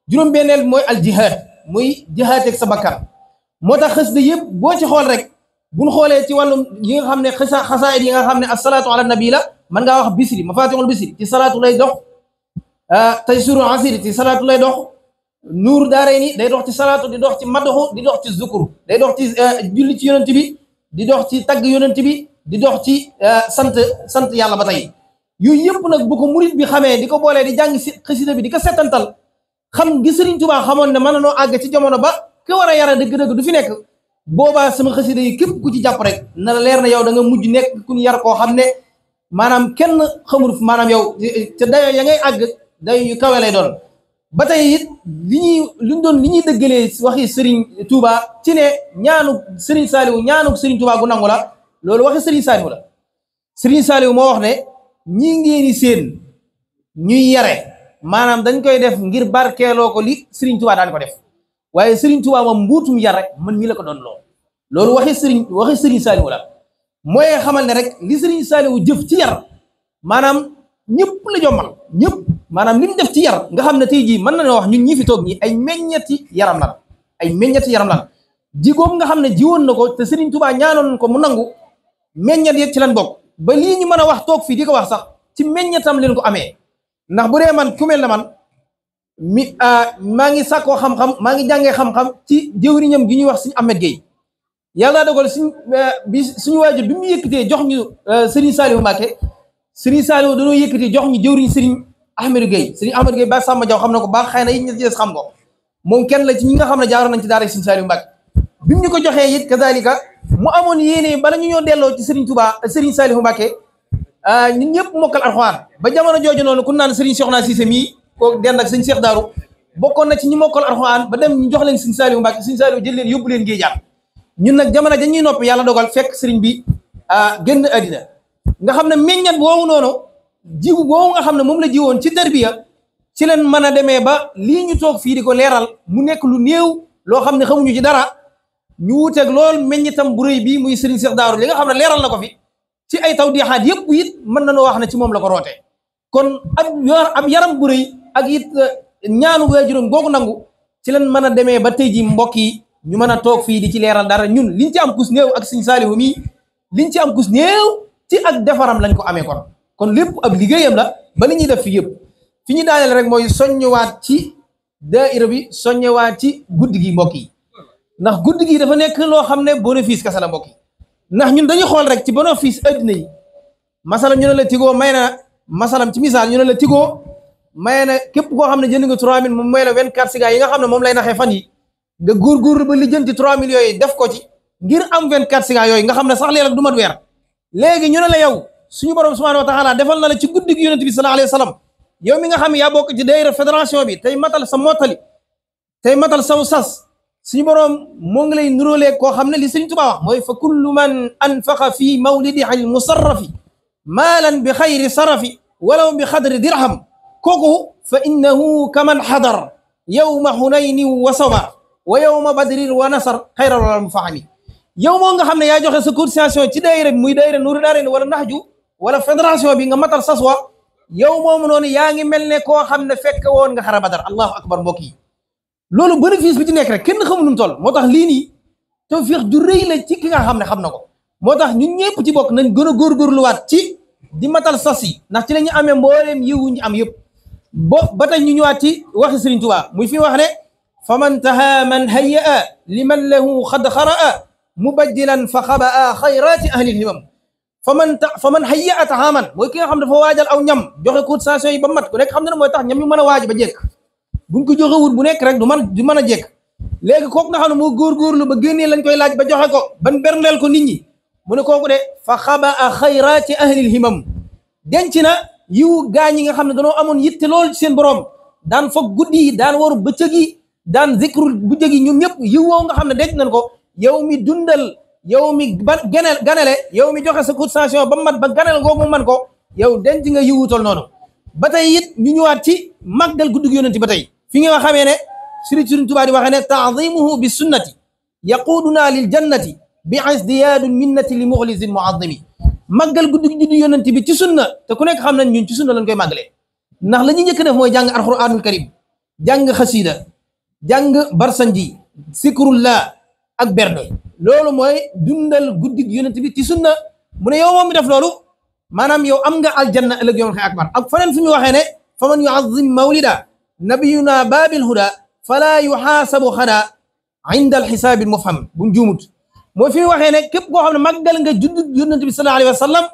juróom-benneel bi mooy al jihad muy jihaad ak sa bakkan moo tax xasida yëpp boo ci xool rek buñ xoolee ci wàllum yi nga xam ne xasaayid yi nga xam ne asalaatu ala nabi la mën ngaa wax bisri mafatihul bisri ci salaatu lay dox taysirul asiri ci salaatu lay dox nuur daarayni day dox ci salaatu di dox ci madaxu di dox ci zukuru day dox ci julli ci yonent bi di dox ci tagg yonent bi di dox ci sant yàlla ba tey yooyu yëpp nag bu ko murit bi xamee di ko boolee di jàng si xasida bi di ko settantal xam gi Sëriñ Tuubaa xamoon ne mën na noo àgg ci jamono ba ke war a yara dëgg-dëgg du fi nekk boobaa sama xasida yi képp ku ci jàpp rek na la leer na yow da nga mujj nekk ku ñu yar koo xam ne maanaam kenn xamul maanaam yow te dayo ya ngay àgg dayo yu kawe lay doon ba tey it li ñuy dëggalee waxi Sëriñ Tuubaa ci ne ñaanu Sëriñ Saaliwu ñaanu Sëriñ Tuubaa gu nangu la loolu waxi Sëriñ Saaliwu la Sëriñ Saaliwu moo wax ne ñi ngeeni seen ñuy yare maanaam dañ koy def ngir barkeeloo ko li Sëriñ Tuubaa daan ko def waaye Sëriñ Tuubaa moom mbuutum yar rek man mii la ko doon loolu waxi Sëriñ Saaliwu la mooy xamal ne rek li Sëriñ Saaliwu jëf ci yar maanaam ñëpp la jommal ñëpp maanaam li mu def ci yar nga xam ne tey jii mën nañoo wax ñun ñi fi toog ñi ay meññeti yaram lan jigoom nga xam ne jiwoon na ko te Sëriñ Tuubaa ñaanoon ko mu nangu meññet yëg ci lan bokk ba lii ñu mën a wax toog fii di ko wax sax ci meññetam leen ko amee ndax bu dee man ku mel ne man maa ngi sàkkoo xam-xam maa ngi jàngee xam-xam ci jëwriñam gi ñuy wax suñu Ahmed Gueye yàlla dogal suñu waajur bi mu yëkkatee jox ñu Serigne Saliou Mbacké Serigne Saliou dañoo yëkkatee jox ñu jëwriñ Serigne Ahmed Gueye ba Samba Diaw xam na ko baax xëy na it ñi xam ko moom kenn la ci ñi nga xam ne jaaroon nañ ci daara Serigne Saliou Mbacké bi mu ñu ko joxee it kazalika mu amoon yéene bala ñu ñoo delloo ci Serigne Touba Serigne Saliou Mbacké ñun ñëpp mokkal alxuraan ba jamono jooju noonu ku naan Serigne Soxna Cissé mii ko dend ak sëñ Cheikh Daaru bokkoon na ci ñi mokkal alxuraan ba dem ñu jox leen Serigne Saliou Mbacké Serigne Saliou jël leen yóbbu leen géejaan ñun nag jamono dañuy noppi yàlla dogal fekk Serigne bi génn àddina nga xam ne meññat woowu noonu jiw boobu nga xam ne moom la jiwoon ci tarbiya ci leen mën a demee ba lii ñu toog fii di ko leeral mu nekk lu néew loo xam ne xamuñu ci dara ñu wuteeg lool meññitam bu rëy bii muy Serigne Cheikh Darou li nga xam ne leeral na ko fi ci ay taw dixaat yëpp it mën nañoo wax ne ci moom la ko rootee kon ab yaram bu rëy ak it ñaanu waajuram googu nangu ci leen mën a demee ba tey ji mbokk yi ñu mën a toog fii di ci leeral dara ñun liñ ci am kus néew ak Serigne Saliou mii liñ ci am kus néew ci ak defaram lañ ko amee kon lépp ab liggéeyam la ba li ñuy def fi yëpp fi ñu daaneel rek mooy soññewaat ci daayira bi soññewaat ci guddi gi mbokk yi ndax guddi gi dafa nekk loo xam ne bénéfice kese la mbokk yi ndax ñun dañu xool rek ci bénéfice addina yi masalam ñu ne la Tigo may na masalam ci misaal ñu ne la Tigo may na képp koo xam ne jënd nga 3000 moom may la 24 siga yi nga xam ne moom lay naxee fan yi nga góorgóorlu ba lijjanti 3 millions yooyu def ko ci ngir am 24 siga yooyu nga xam ne sax léeg-léeg du mat weer léegi ñu ne la yow suñu borom subhanahu wa taala defal na la ci guddi gi yonent bi sallallahu alayhi wa sallam yow mi nga xam ne yaa bokk ci daayira fédération bi tey matal sa mottali tey matal saw sas suñu borom moo ngi lay nuróolee koo xam ne li Sëriñ Tuubaa wax mooy fa kullu man anfaqa fi mawlidihi al musarrafi maalan bi xayri sarafi walaw bi xadri dirham kooku fa innahu kaman xadar yawma xunaynin wa sabar wa yawma badrin wa nasar xayra wala mu fahami yow moo nga xam ne yaa joxe sa cotisation ci daayira bi muy daayira Nuuru Daarayni wala Nahju wala fédération bi nga matal saswa yow moomu noonu yaa ngi mel ne koo xam ne fekk woon nga xare Badar allahu akbar mbokk yi loolu bénéfice bi ci nekk rek kenn xamu nu mu toll moo tax lii nii tawfiix ju rëy la ci ki nga xam ne xam na ko moo tax ñun ñëpp ci bokk nañ gën a góorgóorluwaat ci di matal sas yi ndax ci la ñu amee mbooleem yiwu ñu am yëpp ba tey ñu ñëwaat ci waxi Sëriñ Tuubaa muy fi wax ne fa man taha man hayya liman lahu xad xaraa mubajjilan fa xabaa xayraati ahlil himam fa man hayya a taxaaman mooy ki nga xam dafa waajal aw ñam joxe cotisation yi ba mat ku nekk xam ne ne mooy tax ñam yu mën a waaj ba jekk buñ ko joxe wut bu nekk rek du mën a jekk léegi kooku nga xam ne moo góorgóorlu ba génnee lañ koy laaj ba joxe ko ban berndeel ko nit ñi mu ne kooku de fa xabaa xayraati ahlil himam denc na yiwu gaañ yi nga xam ne dañoo amoon yitte lool ci seen borom daan foog guddi yi daan waru bëccëg yi daan zikrul bu jëgi ñoom ñëpp yiw woo nga xam ne denc nañ ko yow mi dundal yow mi ganale yow mi joxe sa cotisation ba mat ba ganale googu man ko yow denc nga yiwutol noonu ba tey it ñu ñëwaat ci màggal guddi gi yonent ba tey fi nga xamee ne Sëriñ Tuubaa di waxee ne ta'zimuhu bi sunnati yaquduna lil jannati bi isdiyaadu minnati li muxlisin muazimi màggal guddi gi yonent bi ci sunna te ku nekk xam nañ ñun ci sunna lañ koy màggalee ndax la ñuy njëkk def mooy jàng alquranul karim jàng xasida jàng barsanji sikrullah ak berne loolu mooy dundal guddi gi yonent bi ci sunna mu ne yow moom mi def loolu maanaam yow am nga aljanna ëllëg yawmal akbar ak faneen fu ñu waxee ne fa man yu'azzim mawlida nabiyuna babil huda fala yuhaasabu xada inda alxisaabi mufham buñ juumut mooy fi ñu waxee ne képp koo xam ne màggal nga judd yonent bi sallallahu alayhi wa sallam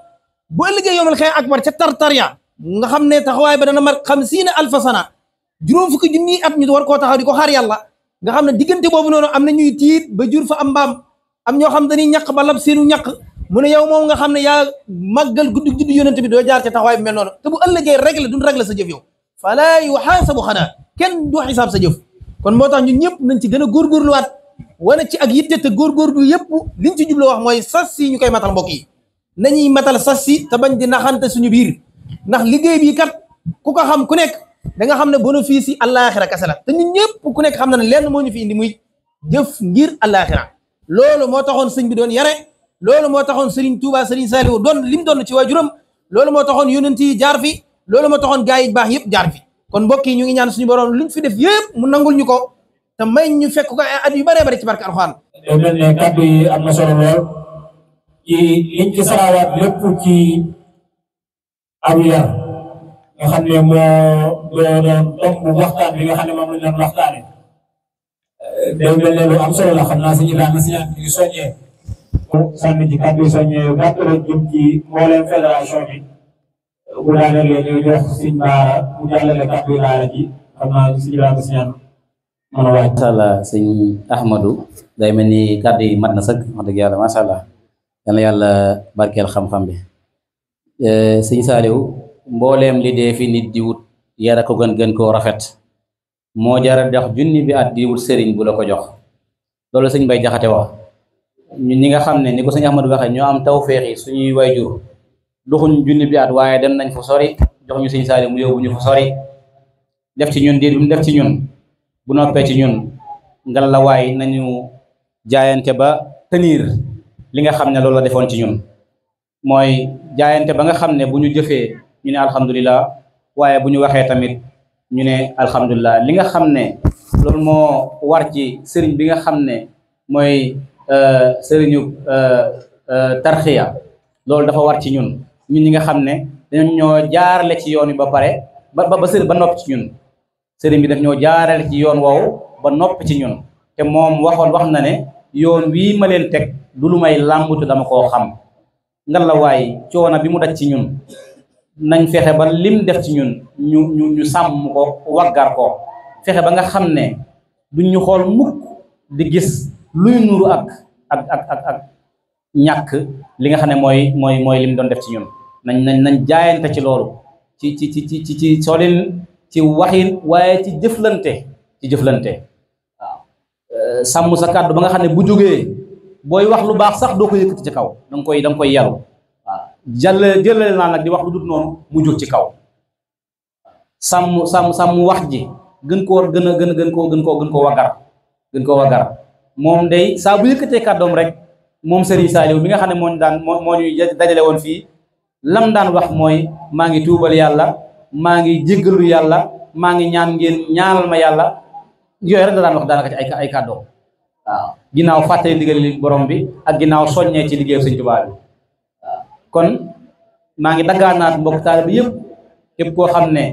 bu ëllëgee yawmal akbar ca tartarya nga xam ne taxawaay ba dana mat 50,000 sana juróom fukki junni at ñu war koo taxaw di ko xaar yàlla nga xam ne diggante boobu noonu am na ñuy tiit ba jur fa am mbaam am ñoo xam dañuy ñaq ba lab seenu ñaq mu ne yow moom nga xam ne yaa màggal guddi juddu yonent bi doo jaar ca taxawaay bi mel noonu te bu ëllëgee réglé duñ réglé sa jëf yow falaa yuhaasabu xanaa kenn du xisaab sa jëf kon moo tax ñun ñëpp nañ ci gën a góorgóorluwaat wane ci ak yitte te góorgóorlu yëpp liñ ci jublu wax mooy sas si ñu koy matal mbokk yi nañuy matal sas si te bañ di naxante suñu biir ndax liggéey bi kat ku ko xam ku nekk da nga xam ne bénéfice yi àllaaxira kese la te ñun ñëpp ku nekk xam na ne lenn moo ñu fi indi muy jëf ngir àllaaxira loolu moo taxoon sëñ bi doon yare loolu moo taxoon Serigne Touba Serigne Saliou doon lim doon ci waajuram loolu moo taxoon yonent yi jaar fi loolu moo taxoon gaa yi baax yëpp jaar fi kon mbokk yi ñu ngi ñaan suñu borom luñ fi def yëpp mu nangul ñu ko te may ñu fekk ko ay at yu bëree bëri ci barke alxuraan. yow mel ne kàddu yi am na solo lool ci liñ ci sarawaat lépp ci aw yar nga xam ne moo doon tomb waxtaan bi nga xam ne moom lañ doon waxtaane day mel ne lu am solo la xam naa si Ibrahima si ñaan ngi soññee sànni ci kàddu yi soññee yu gàtt rek jëm ci mbooleem fédération bi bu daanelee ñu jox Sëñ Baara mu jàllale kàddu yi daara ji xam naa si Ibrahima si ñaan mën a waaj. macha allah sëñ Ahmadou day mel ni kàddu yi mat na sëkk wax dëgg yàlla macha allah yal na yàlla barkeel xam-xam bi sëñ Saliou mbooleem li dee fi nit di wut yara ko gën koo rafet moo jara dox junni bi at di wut sëriñ bu la ko jox loolu sëñ Bay Jaxate wax ñun ñi nga xam ne ni ko sëñ Ahmadou waxee ñoo am tawféex yi suñuy wayjur doxuñ junni bi at waaye dem nañ fu sori jox ñu sëñ Saaliw mu yóbbu ñu fu sori def ci ñun diir bi mu def ci ñun bu noppee ci ñun ngal la waay nañu jaayante ba tenir li nga xam ne loolu la defoon ci ñun mooy jaayante ba nga xam ne bu ñu jëfee ñu ne alhamdulilah waaye bu ñu waxee tamit ñu ne alhamdulilah li nga xam ne loolu moo war ci sëriñ bi nga xam ne mooy sëriñu tarxiya loolu dafa war ci ñun ñi nga xam ne dañu ñoo jaarale ci yoon wi ba pare ba sëriñ ba noppi ci ñun sëriñ bi daf ñoo jaarale ci yoon woowu ba noppi ci ñun te moom wax na ne yoon wii ma leen teg du lu may làmbutu dama koo xam ngal la waay coono bi mu daj ci ñun nañ fexe ba lim def ci ñun ñu sàmm ko waggar ko fexe ba nga xam ne duñ ñu xool mukk di gis luy nuru ak ñàkk li nga xam ne mooy lim doon def ci ñun nañ jaayante ci loolu ci solin ci waxin waaye ci jëflante waaw sàmm sa kàddu ba nga xam ne bu jógee booy wax lu baax sax doo ko yëkkati ci kaw danga koy yaru waaw jëlale naa nag di wax lu dul noonu mu jóg ci kaw sàmm wax ji gën koo waggar moom day saa bu yëkkatee kàddoom rek moom Serigne Saliou mi nga xam ne moo ñuy dajale woon fii lam daan wax mooy maa ngi tuubal yàlla maa ngi jéggalu yàlla maa ngi ñaan ngeen ñaanal ma yàlla yooyu rek da daan wax daanaka ci ay kàddoom waaw ginnaaw fàttali ndigal borom bi ak ginnaaw soññee ci liggéeyu Sëñ Tuubaa bi waaw kon maa ngi daggaanaat mbokk taalibe bi yëpp képp koo xam ne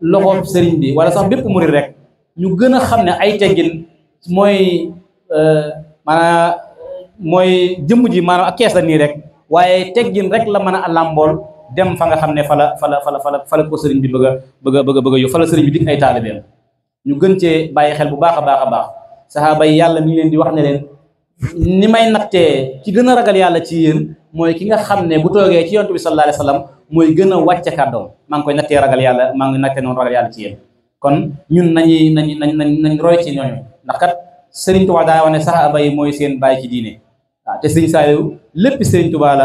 loxo sëriñ bi wala sax bépp murid rek ñu gën a xam ne ay teggin mooy maanaam mooy jëmm ji maanaam ak kees la nii rek waaye teggin rek la mën a làmbool dem fa nga xam ne fa la ko sëriñ bi bëgg a yóbbu fa la sëriñ bi dig ay taalibeem ñu gën cee bàyyi xel bu baax a baax saxaaba yi yàlla mi ngi leen di wax ne leen ni may nattee ki gën a ragal yàlla ci yéen mooy ki nga xam ne bu toogee ci yonent bi sallallahu alayhi wa sallam mooy gën a wàcce kàddoom maa ngi koy nattee ragal yàlla maa ngi nattee noonu ragal yàlla ci yéen kon ñun nañ roy ci ñooñu ndax kat Sëriñ Tuubaa daa wax ne saxaaba yi mooy seen bàyyi ci diine waaw te Sëriñ Saaliw lépp Sëriñ Tuubaa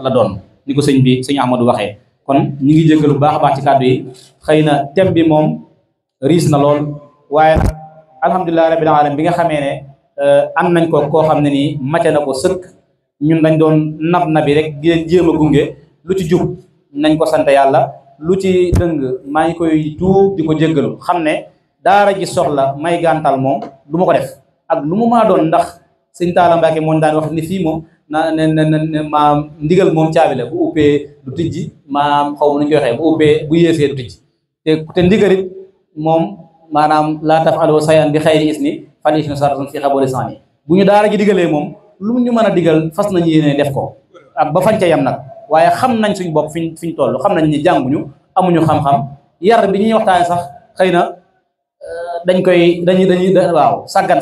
la doon ni ko sëñ Ahmadou waxee kon ñu ngi jéggalu bu baax a baax ci kàddu yi xëy na thème bi moom riis na lool waaye nag alhamdulilah rabbil alamin bi nga xamee ne am nañ ko koo xam ne nii mate na ko sëkk ñun dañ doon nabi rek di leen jéem a gunge lu ci jub nañ ko sant yàlla lu ci dëng maa ngi koy tuub di ko jéggalu xam ne daara ji soxla may gàntal moom du ma ko def ak lu mu maa doon ndax sëñ Taala Mbàkke moo daan wax ni fii moom maam ndigal moom caabi la bu uppee du tijji maam xaw ma nu ñu koy waxee bu uppee bu yéesee du tijji te ndigalit moom maanaam laa taf'alu shay'an bi xayri isni fal ismu saratun fi xaboli sani bu ñu daara ji digalee moom lu ñu mën a digal fas nañu yéene def ko ak ba fañ ca yam nag waaye xam nañ suñ bopp fiñ toll xam nañ ni jànguñu amuñu xam-xam yar bi ñuy waxtaane sax xëy na dañuy waaw sàggan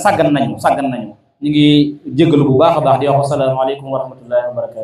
nañu ñu ngi jéggalu bu baax a baax di wax asalaamaaleykum wa rahmatullahi wa barakatu